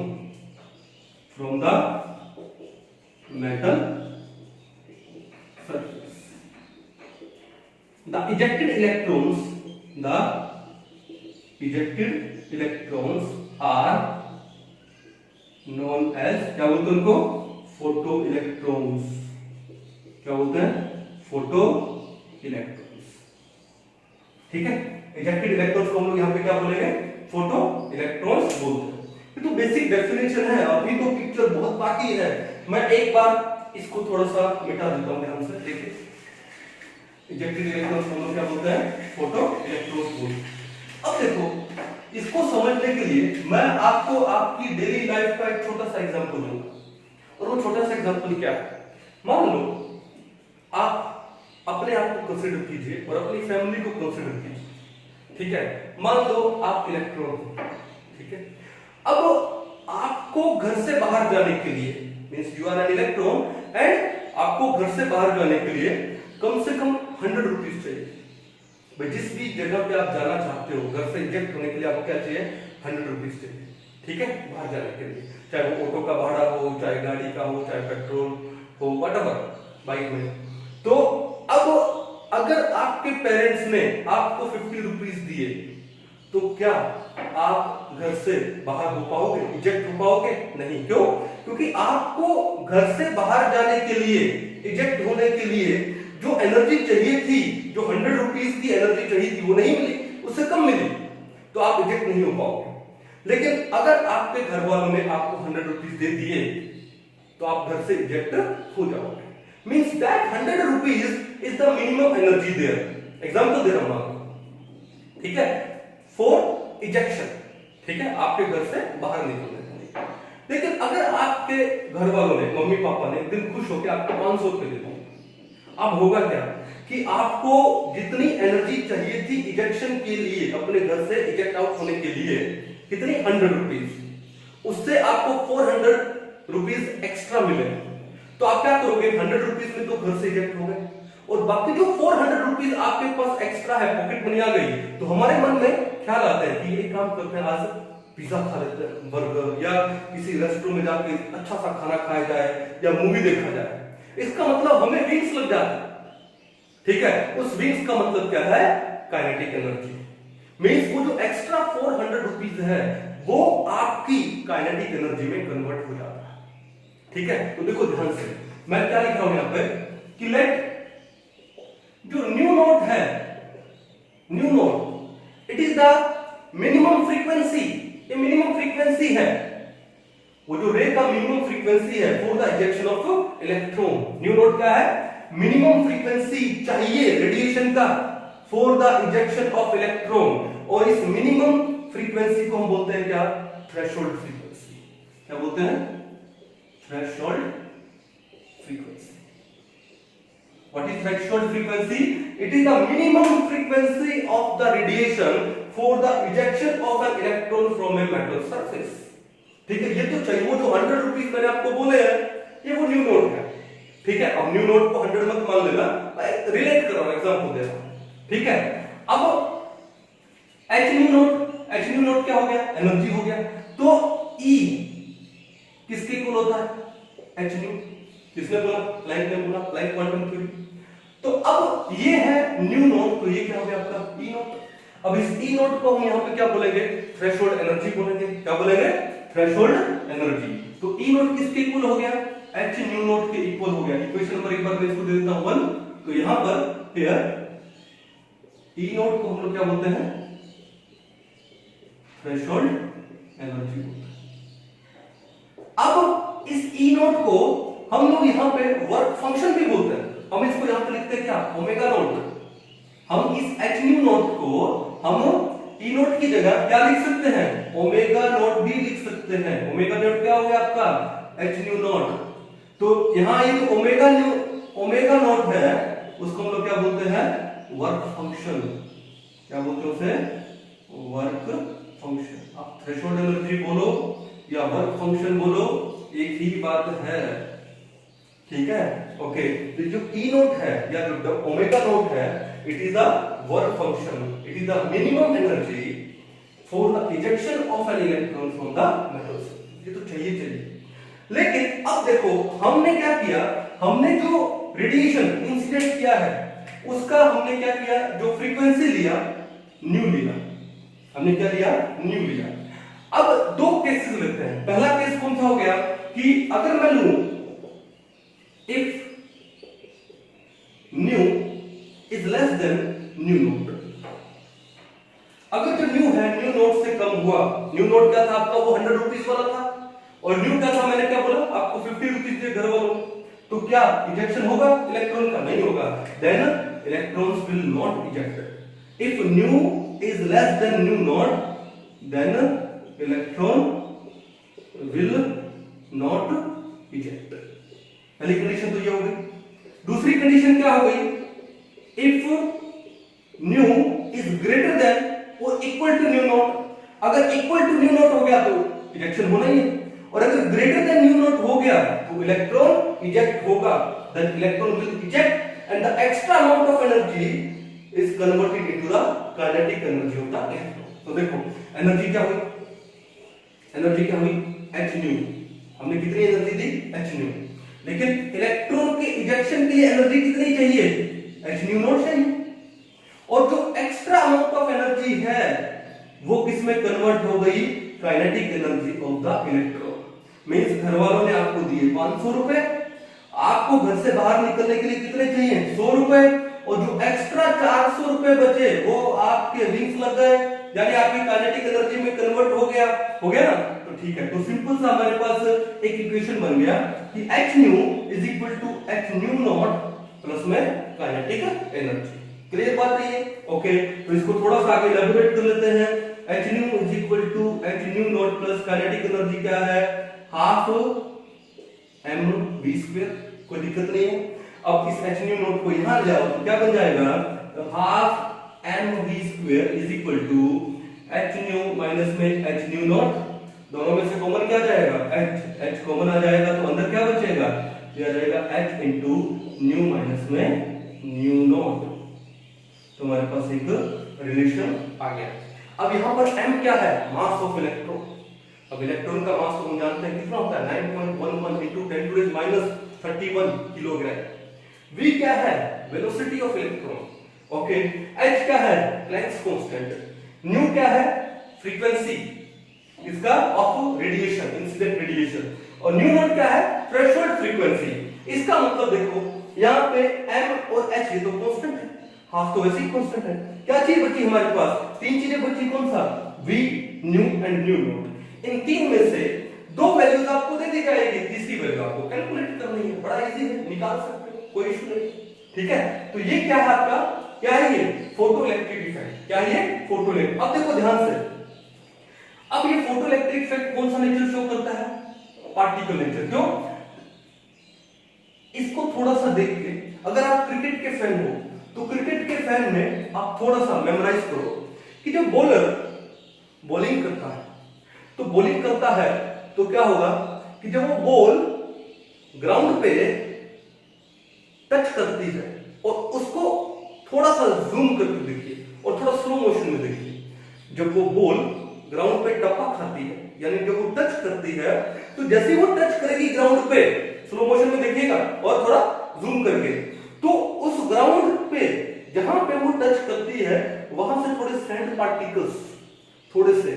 A: from the metal surface. The ejected electrons are known as, क्या बोलते हैं उनको, फोटो इलेक्ट्रॉन्स। क्या बोलते हैं, फोटो इलेक्ट्रॉन्स। ठीक है, इजेक्टेड इलेक्ट्रॉन्स को हम लोग यहाँ पे क्या बोलेंगे, फोटो इलेक्ट्रॉन्स बोलते हैं। ये तो बेसिक डेफिनेशन है, अभी तो पिक्चर बहुत बाकी है। मैं एक बार इसको थोड़ा सा मिटा देता हूँ ध्यान से। देखिए, इजेक्टेड इलेक्ट्रॉन्स को हम लोग क्या बोलते हैं, फोटो इलेक्ट्रॉन्स बोलते हैं। अब देखो, इसको समझने के लिए मैं आपको आपकी डेली लाइफ का एक छोटा सा एग्जाम्पल दूंगा। और वो छोटा सा एग्जाम्पल क्या है, मान लो आप अपने आप को कंसीडर कीजिए और अपनी फैमिली को कंसीडर कीजिए। ठीक है, मान लो आप इलेक्ट्रॉन, ठीक है, अब आपको घर से बाहर जाने के लिए, means you are an electron and आपको घर से बाहर जाने के लिए कम से कम 100 रुपीज चाहिए। भाई जिस भी जगह पे आप जाना चाहते हो, घर से इजेक्ट होने के लिए आपको क्या चाहिए, 100 रुपीज चाहिए। ठीक है, बाहर जाने के लिए, चाहे वो ऑटो का भाड़ा हो, चाहे गाड़ी का हो, चाहे पेट्रोल हो, व्हाटएवर, बाइक में। तो अब अगर आपके पेरेंट्स ने आपको 50 रुपीज दिए तो क्या आप घर से बाहर हो पाओगे, इजेक्ट हो पाओगे? नहीं। क्यों? क्योंकि आपको घर से बाहर जाने के लिए, इजेक्ट होने के लिए जो एनर्जी चाहिए थी, जो 100 रुपीज की एनर्जी चाहिए थी, वो नहीं मिली, उससे कम मिली, तो आप इजेक्ट नहीं हो पाओगे। लेकिन अगर आपके घर वालों ने आपको 100 रुपीज दे दिए तो आप घर से इजेक्ट हो जाओगे। Means that 100 rupees is the minimum energy there. Example दे रहा हूं आपको, ठीक है, फॉर इजेक्शन। ठीक है, आपके घर से बाहर निकलने के लिए। लेकिन अगर आपके घर वालों ने, मम्मी पापा ने एक दिन खुश होकर आपको 500 रुपए दे दिए, अब होगा क्या कि आपको जितनी एनर्जी चाहिए थी इजेक्शन के लिए, अपने घर से इजेक्ट आउट होने के लिए, कितनी 100 रुपीज, उससे आपको 400 रुपीज एक्स्ट्रा मिले। तो आप क्या करोगे, 100 रुपीज में तो घर से इजेक्ट हो गए, और बाकी जो 400 रुपीज आपके पास एक्स्ट्रा है, पॉकेट मनी आ गई, तो हमारे मन में ख्याल आता है कि एक काम करते हैं, आज पिज्जा खा लेते हैं, बर्गर, या किसी रेस्टोरेंट में जाके अच्छा सा खाना खाया जाए, या मूवी देखा जाए। इसका मतलब हमें विंग्स लग जाते हैं। ठीक है, उस विंग्स का मतलब क्या है, काइनेटिक एनर्जी। मींस वो जो एक्स्ट्रा 400 रुपीज है वो आपकी काइनेटिक एनर्जी में कन्वर्ट हो जाता है। ठीक है, तो देखो ध्यान से, मैं क्या लिख रहा हूं यहां पे कि लेट जो न्यू नोट है, new note, it is the minimum frequency minimum frequency है, वो जो रे का मिनिमम फ्रीक्वेंसी है for the ejection of electron. New note क्या है? मिनिमम फ्रीक्वेंसी चाहिए रेडिएशन का for the ejection of electron, और इस मिनिमम फ्रीक्वेंसी को हम बोलते हैं क्या? Threshold frequency. क्या बोलते हैं? Threshold frequency. What is threshold frequency? It is the minimum frequency of the radiation for the ejection of an electron from a metal surface. ठीक है, ये तो चाहिए। वो जो 100 रुपीज मैंने आपको बोले हैं, ये वो न्यू नोट है। ठीक है, अब न्यू नोट को 100 मत मान लेना, मैं रिलेट कर रहा हूं, एग्जांपल दे रहा हूं। ठीक है, अब एच न्यू नोट क्या हो गया? एनर्जी हो गया। तो E किसके इक्वल होता है? H new. किसने बोला? प्लैंक ने बोला, प्लैंक क्वांटम थ्योरी। तो अब ये है न्यू नोट, तो ये क्या हो गया आपका? ई नोट। अब इस ई नोट को हम यहां पे क्या बोलेंगे? थ्रेशोल्ड एनर्जी बोलेंगे। क्या बोलेंगे? Threshold energy. तो ई नोट किसके इक्वल हो गया? एच न्यू नोट के इक्वल हो गया। इक्वेशन नंबर एक बार मैं इसको दे देता हूं 1। तो यहां पर हियर ई नोट को हम लोग क्या बोलते हैं? थ्रेशोल्ड एनर्जी बोलते हैं। अब इस ई नोट को हम लोग यहां पे वर्क फंक्शन भी बोलते हैं। हम इसको यहां पे लिखते हैं क्या? Omega naught. हम इस एच न्यू नोट को हम ई नोट की जगह क्या लिख सकते हैं? ओमेगा नोट भी लिख सकते हैं। ओमेगा नोट क्या हो गया आपका? H new note. तो यहां ये जो ओमेगा नोट है, उसको हम लोग क्या बोलते हैं? Work function. क्या बोलते हैं उसे? Work function. आप थ्रेशोल्ड एनर्जी बोलो या वर्क फंक्शन बोलो, एक ही बात है। ठीक है, ओके। तो जो ई नोट है या जो ओमेगा नोट है, it is the work function, it is the minimum energy for the ejection of an electron from the metal. ये तो चाहिए। लेकिन अब देखो हमने क्या किया? हमने जो रेडिएशन इंसिडेंट किया है, उसका हमने क्या किया? जो फ्रीक्वेंसी लिया, न्यू लिया। हमने क्या लिया? न्यू लिया। अब दो केसेस लेते हैं। पहला केस कौन सा हो गया कि अगर मैं लूं if nu is less than nu note, अगर जो न्यू है न्यू नोट से कम हुआ, न्यू नोट क्या था आपका? वो 100 रुपीज वाला था, और न्यू क्या था? मैंने क्या बोला आपको? 50 रुपीज दिए घर वालों। तो क्या इजेक्शन होगा इलेक्ट्रॉन का? नहीं होगा। Then electrons will not eject. If nu is less than nu naught, then electron will not eject. पहली कंडीशन तो ये हो गई। दूसरी कंडीशन क्या हो गई? If nu is greater than और इक्वल टू न्यू नोट। अगर इक्वल टू न्यू नोट हो गया तो इजेक्शन होना ही है, और अगर ग्रेटर देन न्यू नोट हो गया तो इलेक्ट्रॉन इजेक्ट होगा। Then electron will eject and the extra amount of energy is converted into the kinetic energy of the electron. तो देखो एनर्जी क्या हुई? एनर्जी क्या हुई? H nu. हमने कितनी एनर्जी दी? H nu. लेकिन इलेक्ट्रॉन के इजेक्शन के लिए एनर्जी कितनी चाहिए? एच न्यू नोट चाहिए। और जो एक्स्ट्रा अमाउंट ऑफ एनर्जी है वो किस में कन्वर्ट हो गई? Kinetic energy of the electron. Means घर वालों ने आपको दिए 500 रुपए, आपको घर से बाहर निकलने के लिए कितने चाहिए? 100 रुपए, और जो एक्स्ट्रा 400 रुपए बचे वो आपके विंग्स लग गए, यानी आपकी काइनेटिक एनर्जी में कन्वर्ट हो गया ना? तो ठीक है, तो सिंपल सा हमारे पास एक इक्वेशन बन गया कि h nu is equal to h nu naught plus में काइनेटिक एनर्जी। क्लियर बात है ये? ओके, तो इसको थोड़ा सा आगे इलैबोरेट कर लेते हैं। h nu is equal to h nu naught plus kinetic energy क्या है? Half mv²। कोई दिक्कत नहीं है। अब इस h न्यू नॉट को यहां ले आओ तो क्या बन जाएगा? तो half mv² is equal to h nu minus में h न्यू नॉट। दोनों में से कॉमन क्या जाएगा? h कॉमन आ जाएगा, तो अंदर क्या बचेगा? ये आ जाएगा h इनटू न्यू माइनस में न्यू नॉट। तो हमारे पास एक रिलेशन आ गया। अब यहां पर m क्या है? Mass of electron. अब इलेक्ट्रॉन का मास तो हम जानते हैं कितना होता है? 9.11 into 10 to the -31 kilogram. v क्या है? Velocity of electron. Okay, h क्या है? Planck's constant. न्यू क्या है? फ्रीक्वेंसी इसका ऑफ रेडिएशन, इंसिडेंट रेडिएशन। और न्यू नॉट क्या है? Threshold frequency. इसका मतलब देखो यहां पे m और h ये तो कांस्टेंट है, हाफ तो वैसे ही कांस्टेंट है। क्या चीज बची हमारे पास? तीन चीजें बची। कौन सा? v, nu and nu naught. इन तीन में से दो वैल्यूज आपको दे दी जाएगी, तीसरी वैल्यू आपको कैलकुलेट करनी है। बड़ा इजी है, निकाल सकते हो, कोई इशू नहीं। ठीक है, तो ये क्या है आपका, क्या है ये फोटो इलेक्ट्रिक इफेक्ट। क्या है ये फोटो इलेक्ट्रिक। अब देखो ध्यान से, अब ये फोटो इलेक्ट्रिक इफेक्ट कौन सा नेचर शो करता है, पार्टिकल नेचर। क्यों, इसको थोड़ा सा देख के, अगर आप क्रिकेट के फैन हो तो क्रिकेट के फैन में आप थोड़ा सा मेमोराइज करो कि जब बॉलर बॉलिंग करता है तो बॉलिंग करता है तो क्या होगा कि जब वो बॉल ग्राउंड पे टच करती है और उसको थोड़ा सा जूम करके देखिए और थोड़ा स्लो मोशन में देखिए, जब वो बॉल ग्राउंड पे टप्पा खाती है यानी जब वो टच करती है तो जैसे वो टच करेगी ग्राउंड पे, स्लो मोशन में देखिएगा और थोड़ा जूम करके, तो उस ग्राउंड पे जहां पे वो टच करती है वहां से थोड़े सैंड पार्टिकल्स थोड़े से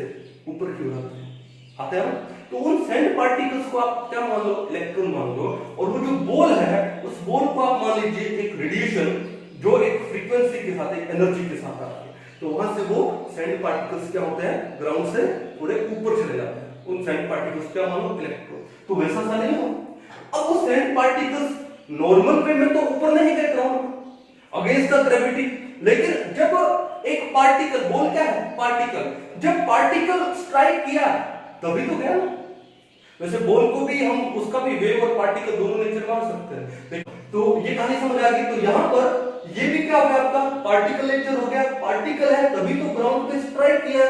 A: ऊपर की ओर आते हैं। तो उन सैंड पार्टिकल्स को आप क्या मान लो, इलेक्ट्रॉन मान लो, और वो जो बॉल है उस बॉल को आप मान लीजिए एक रेडिएशन जो एक फ्रीक्वेंसी के साथ, एक एनर्जी के साथ आती है, तो वहां से वो सैंड पार्टिकल्स क्या होते हैं, ग्राउंड से थोड़े ऊपर चले जाते हैं। उन सैंड पार्टिकल्स क्या मान लो, इलेक्ट्रॉन। तो वैसा सा नहीं हो। अब वो सैंड पार्टिकल्स नॉर्मल वे में तो ऊपर नहीं गए ग्राउंड अगेंस्ट द ग्रेविटी, लेकिन जब एक पार्टिकल, बॉल क्या है पार्टिकल, जब पार्टिकल स्ट्राइक किया तभी तो गया ना। वैसे बॉल को भी हम उसका भी वेव और पार्टिकल दोनों नेचर मान सकते हैं। तो ये कहानी समझ आ गई। तो यहां पर ये भी क्या हो गया आपका, पार्टिकल नेचर हो गया। पार्टिकल है तभी तो ग्राउंड पे स्ट्राइक किया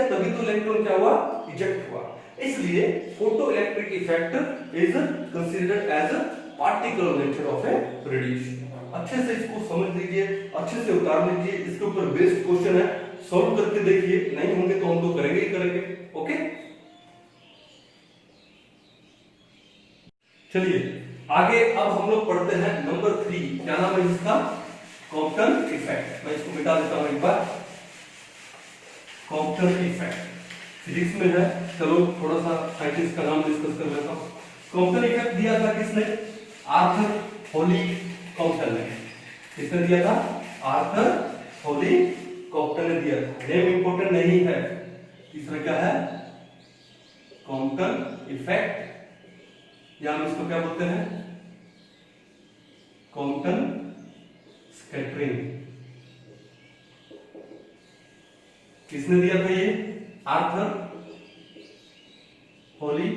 A: तभी तो इलेक्ट्रॉन क्या हुआ, इजेक्ट हुआ। इसलिए photo electric effect is considered as a particle nature of a radiation. अच्छे से इसको समझ लीजिए, अच्छे से उतार लीजिए। इसके ऊपर बेस्ड क्वेश्चन है, सॉल्व करके देखिए, नहीं होंगे तो हम तो करेंगे ही करेंगे। ओके, चलिए आगे अब हम लोग पढ़ते हैं नंबर 3। क्या नाम है इसका, कॉम्पटन इफेक्ट। मैं इसको मिटा देता हूं एक बार। कॉम्पटन इफेक्ट फिजिक्स में है, चलो थोड़ा सा साइंटिस्ट का नाम डिस्कस कर लेता हूं। कॉम्पटन इफेक्ट दिया था किसने, आर्थर होली कॉम्पटन ने। किसने दिया था, आर्थर होली कॉम्पटन ने दिया था। नेम इंपॉर्टेंट नहीं है। तीसरा क्या है, कॉम्पटन इफेक्ट, या हम इसको क्या बोलते हैं, कॉम्पटन स्कैटरिंग। किसने दिया था ये, आर्थर होली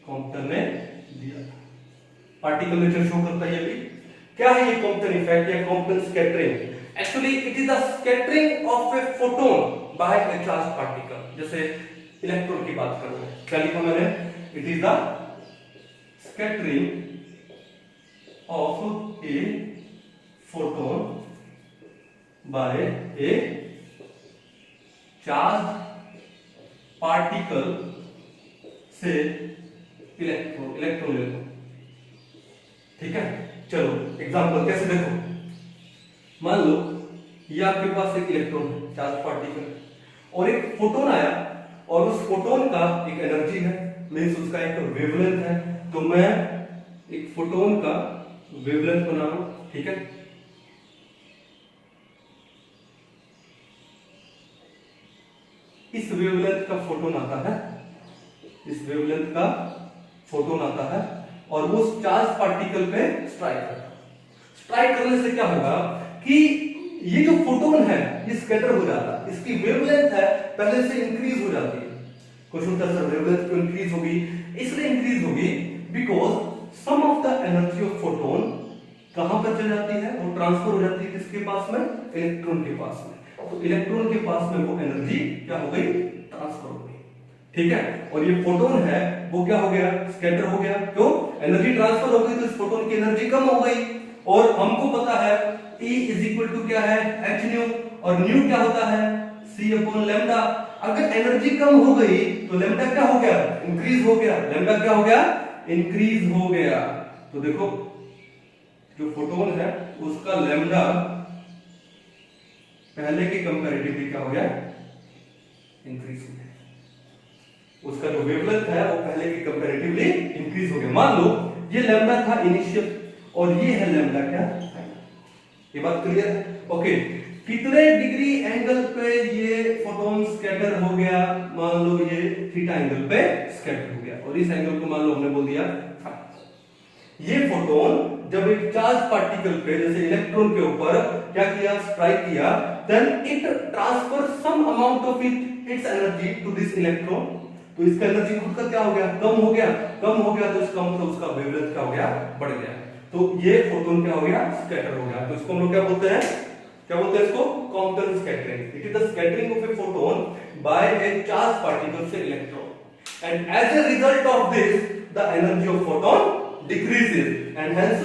A: कॉम्पटन ने दिया था। पार्टिकल नेचर शो करता है ये भी। क्या है ये कॉम्पटन इफेक्ट या Compton scattering? Actually it is the scattering of a photon by a charge particle. जैसे इलेक्ट्रॉन की बात कर रहे हैं, क्या लिखा मैंने, it is the scattering of a photon by a charged particle से इलेक्ट्रॉन ले लो। ठीक है, चलो एग्जांपल कैसे देखो। मान लो ये आपके पास एक इलेक्ट्रॉन है, चार्ज पार्टिकल, और एक फोटोन आया और उस फोटोन का एक एनर्जी है, मींस उसका एक वेवलेंथ है। तो मैं एक फोटोन का वेवलेंथ बना रहा हूं। ठीक है, इस वेवलेंथ का फोटोन आता है, इस वेवलेंथ का फोटोन आता है और वो चार्ज पार्टिकल पे स्ट्राइक करता है। स्ट्राइक करने से क्या होगा कि ये जो फोटोन है ये स्कैटर हो जाता है, इसकी वेवलेंथ है पहले से इंक्रीज हो जाती है। क्वेश्चन था सर वेवलेंथ क्यों इंक्रीज होगी? इसलिए इंक्रीज होगी because some of the energy of photon कहां पर चली जाती है, वो ट्रांसफर हो जाती है किसके पास में, इलेक्ट्रॉन के पास में। तो इलेक्ट्रॉन के पास में वो एनर्जी क्या हो गई, ट्रांसफर हो गई। ठीक है, और ये फोटोन है वो क्या हो गया, स्कैटर हो गया। क्यों, एनर्जी ट्रांसफर हो गई तो इस फोटोन की एनर्जी कम हो गई। और हमको पता है E इज इक्वल टू क्या है, h न्यू, और न्यू क्या होता है, c अपॉन लैम्डा। अगर एनर्जी कम हो गई तो लैम्डा क्या हो गया, इंक्रीज हो गया। लैम्डा क्या हो गया, इंक्रीज हो गया। तो देखो जो फोटोन है उसका लैम्डा पहले के कंपैरेटिवली क्या हो गया, इंक्रीज हो गया। उसका जो वेवलेंथ है वो पहले के कंपैरेटिवली इंक्रीज हो गया। मान लो ये लैम्डा था इनिशियल और ये है लैम्डा क्या, ये बात क्लियर है? ओके, कितने डिग्री एंगल पे ये फोटोन स्कैटर हो गया, मान लो ये थीटा एंगल पे स्कैटर हो गया, और इस एंगल को मान लो हमने बोल दिया था। ये फोटोन जब एक चार्ज पार्टिकल पे जैसे इलेक्ट्रॉन के ऊपर क्या किया, स्ट्राइक किया, then it transfer some amount of its energy to this electron. तो इसका एनर्जी खुद का क्या हो गया, कम हो गया, कम हो गया, तो इसका मतलब उसका वेवलेंथ क्या हो गया, बढ़ गया। तो ये फोटोन क्या हो गया, स्कैटर हो गया। तो इसको हम लोग क्या बोलते हैं, क्या बोलते हैं इसको, Compton scattering. It is the scattering of a photon by a charge particle से electron, and as a result of this the energy of photon decreases and hence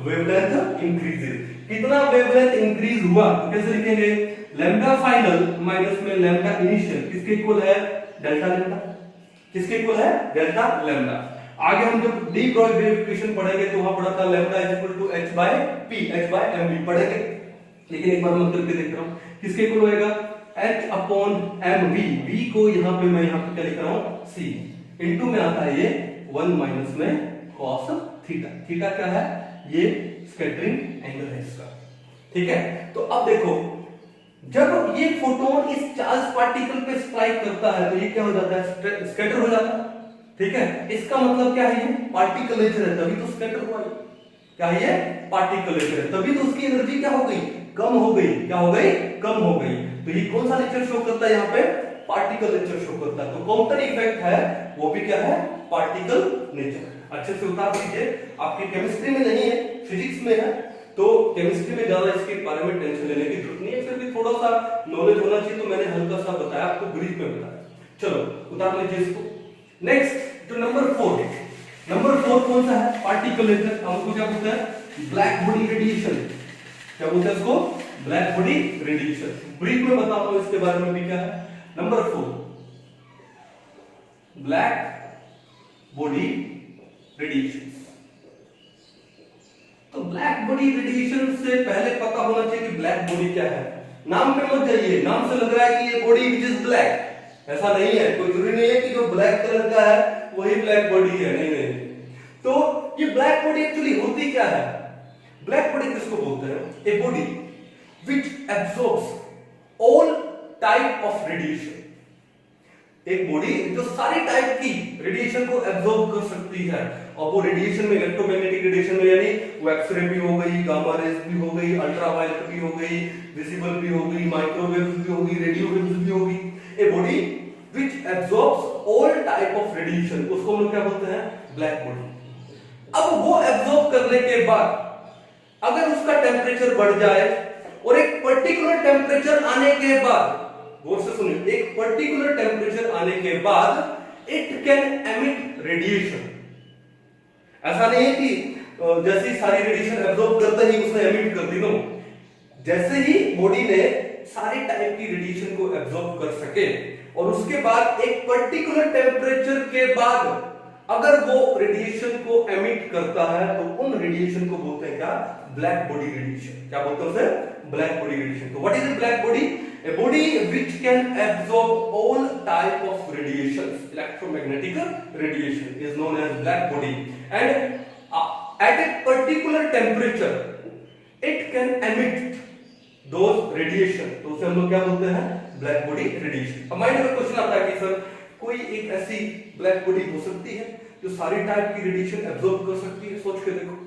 A: wavelength increases। कितना वेवलेंथ इंक्रीज हुआ तो कैसे लिखेंगे, lambda final minus में lambda initial किसके equal है, delta lambda. किसके इक्वल है, डेल्टा लैम्डा। आगे हम जब डी ब्रॉग्ली वेव इक्वेशन पढ़ेंगे तो वहां पढ़ा था lambda is equal to h by p, h by mv पढ़ेंगे, लेकिन एक बार मैं करके देख रहा हूं किसके इक्वल होएगा, h upon mv। v को यहां पे मैं यहां पे क्या लिख रहा हूं, c इनटू में आता है ये 1 माइनस में cos थीटा। थीटा क्या है, ये स्कैटरिंग एंगल है इसका, ठीक है। तो अब देखो जब ये फोटोन इस चार्ज पार्टिकल पे स्ट्राइक करता है तो ये क्या हो जाता है, स्कैटर हो जाता है, ठीक है। इसका मतलब क्या है, ये पार्टिकल नेचर है, तभी तो स्कैटर हुआ है। क्या है ये, पार्टिकल नेचर है, तभी तो उसकी एनर्जी क्या हो गई, कम हो गई। क्या हो गई, कम हो गई। तो ये कौन सा नेचर शो करता है, यहाँ पे पार्टिकल नेचर शो करता है। तो कॉम्पटन इफेक्ट है वो भी क्या है, पार्टिकल नेचर। अच्छे से उतार दीजिए, आपकी केमिस्ट्री में नहीं है, फिजिक्स में है, तो केमिस्ट्री में ज्यादा इसके बारे में टेंशन लेने की जरूरत नहीं है, फिर भी थोड़ा सा नॉलेज होना चाहिए, तो मैंने हल्का सा बताया आपको, ब्रीफ में बताया। चलो उतार लीजिए इसको। नेक्स्ट जो नंबर 4 है, नंबर 4 कौन सा है, पार्टिकल नेचर। हमको क्या बोलते हैं, ब्लैक बॉडी रेडिएशन। क्या बोलते हैं इसको, ब्लैक बॉडी रेडिएशन। ब्रीफ में बताता हूं इसके बारे में भी क्या है। Number 4 black body radiation. तो ब्लैक बॉडी रेडिएशन से पहले पता होना चाहिए कि ब्लैक बॉडी क्या है। नाम पे मत जाइए, नाम से लग रहा है कि ये बॉडी विच इज ब्लैक, ऐसा नहीं है। कोई जरूरी नहीं है कि जो ब्लैक कलर का है वही ब्लैक बॉडी है, नहीं नहीं। तो ये ब्लैक बॉडी एक्चुअली होती क्या है, ब्लैक बॉडी किसको बोलते हैं, a body which absorbs all type of radiation. एक बॉडी जो सारी टाइप की रेडिएशन को एब्सॉर्ब कर सकती है, और वो रेडिएशन में इलेक्ट्रोमैग्नेटिक रेडिएशन में यानी वो एक्सरे भी हो गई, गामा रेज भी हो गई, अल्ट्रावायलेट भी हो गई, विजिबल भी हो गई, माइक्रोवेव्स भी होगी, रेडियो वेव्स भी होगी। A body which absorbs all type of radiation, उसको हम लोग क्या बोलते हैं, ब्लैक बॉडी। अब वो एब्सॉर्ब करने के बाद अगर उसका टेम्परेचर बढ़ जाए और एक पर्टिकुलर टेम्परेचर आने के बाद, गौर से सुनिए, एक पर्टिकुलर टेम्परेचर आने के बाद इट कैन एमिट रेडिएशन। ऐसा नहीं है कि जैसे ही सारी रेडिएशन एब्सॉर्ब करते ही उसने एमिट कर दी, नो। जैसे ही बॉडी ने सारी टाइप की रेडिएशन को एब्सॉर्ब कर सके और उसके बाद एक पर्टिकुलर टेम्परेचर के बाद अगर वो रेडिएशन को एमिट करता है तो उन रेडिएशन को बोलते हैं क्या, ब्लैक बॉडी रेडिएशन। क्या बोलते हैं उसे, ब्लैक बॉडी रेडिएशन। तो what is a black body, a body which can absorb all type of radiations, electromagnetic radiation is known as black body, and at a particular temperature it can emit those radiation, तो उसे हम लोग क्या बोलते हैं, black body radiation. अब mind में question आता है कि सर कोई एक ऐसी ब्लैक बॉडी हो सकती है जो सारी टाइप की रेडिएशन एब्सॉर्ब कर सकती है, सोच के देखो,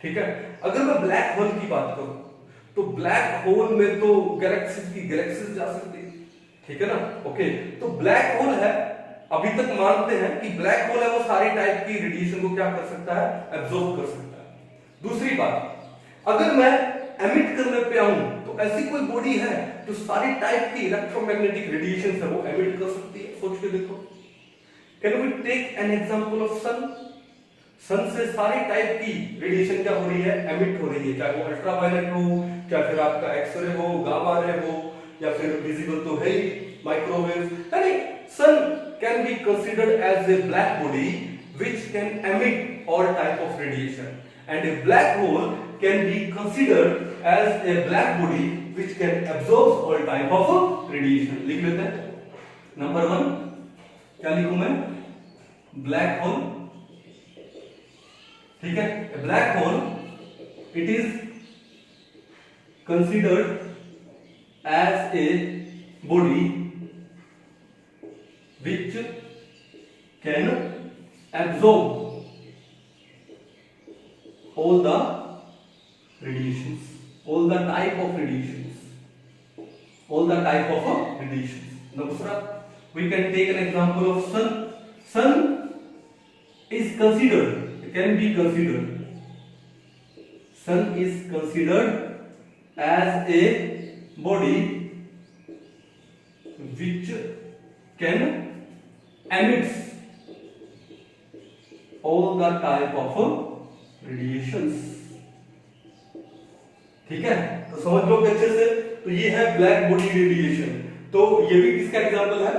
A: ठीक है। अगर मैं ब्लैक होल की बात करूं तो ब्लैक होल में तो गैलेक्सीज जा सकती है, ठीक है ना, ओके। तो ब्लैक होल है, अभी तक मानते हैं कि ब्लैक होल है, वो सारी टाइप की रेडिएशन को क्या कर सकता है, एब्सॉर्ब कर सकता है। दूसरी बात, अगर मैं एमिट करने पे आऊं तो ऐसी कोई बॉडी है जो सारी टाइप की इलेक्ट्रोमैग्नेटिक रेडिएशन है वो एमिट कर सकती है, सोच के देखो। Can we take an example of sun. Sun से सारी टाइप की रेडिएशन क्या हो रही है, एमिट हो रही है, चाहे वो अल्ट्रावायलेट हो, चाहे फिर आपका एक्सरे हो, गामा रे हो, या फिर विजिबल तो है ही, माइक्रोवेव। यानी sun can be considered as a black body which can emit all type of radiation, and a black hole can be considered as a black body which can absorb all type of radiation. लिख लेते हैं। Number 1 क्या लिखूं मैं, black hole, ठीक है। Black hole it is considered as a body which can absorb all the radiations, all the type of radiations, all the type of radiations. दूसरा, we can take an example of sun. Sun is considered, can be considered, sun is considered as a body which can emit all the type of radiations. ठीक है, तो समझ लो अच्छे से. तो ये है ब्लैक बॉडी रेडिएशन. तो ये भी किसका एग्जांपल है?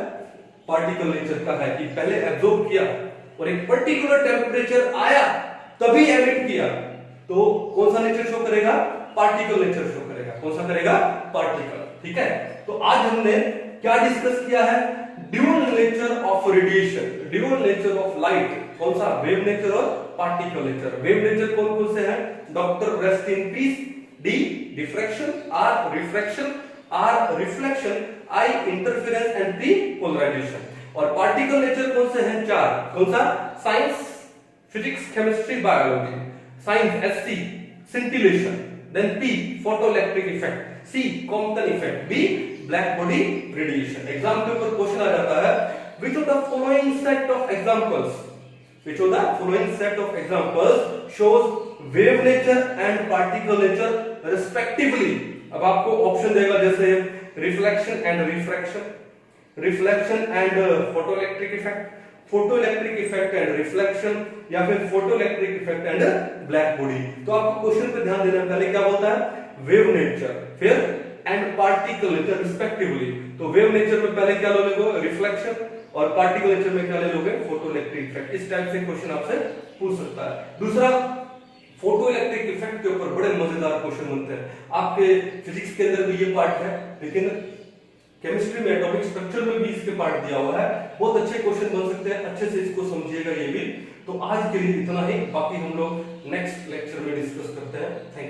A: पार्टिकल नेचर का है कि पहले एब्जॉर्ब किया और एक पर्टिकुलर टेम्परेचर आया तभी एमिट किया. तो कौन सा नेचर शो करेगा? पार्टिकल नेचर शो करेगा. कौन सा करेगा? पार्टिकल. ठीक है, तो आज हमने क्या डिस्कस किया है? Dual nature of radiation, dual nature of light. कौन सा? वेव नेचर और पार्टिकल नेचर. वेव नेचर कौन कौन से हैं? Doctor rest in peace. D diffraction, R refraction, R reflection, I interference and P polarisation. और पार्टिकल नेचर कौन से हैं? चार. कौन सा? Science, physics, chemistry, biology. Science SC scintillation, then P photoelectric effect, C Compton effect, B black body radiation. Exam के ऊपर question आ जाता है, which of the following set of examples, which of the following set of examples shows wave nature and particle nature respectively. अब आपको option देगा जैसे reflection and refraction, reflection and photoelectric effect, photoelectric effect and reflection, या फिर photoelectric effect and black body. तो आपको question पे ध्यान देना, पहले क्या होता है? वेव नेचर, फिर एंड पार्टिकल नेचर रिस्पेक्टिवली. तो वेव नेचर में पहले क्या लोगे? रिफ्लेक्शन, और पार्टिकल नेचर में क्या ले लोगे? Photoelectric effect. इस टाइप से क्वेश्चन आपसे पूछ सकता है. दूसरा, फोटोइलेक्ट्रिक इफेक्ट के ऊपर बड़े मजेदार क्वेश्चन बनते हैं. आपके फिजिक्स के अंदर भी ये पार्ट है, लेकिन केमिस्ट्री में एटॉमिक स्ट्रक्चर में भी इसके पार्ट दिया हुआ है. बहुत अच्छे क्वेश्चन बन सकते हैं, अच्छे से इसको समझिएगा ये भी. तो आज के लिए इतना ही, बाकी हम लोग नेक्स्ट लेक्चर में डिस्कस करते हैं. Thank you.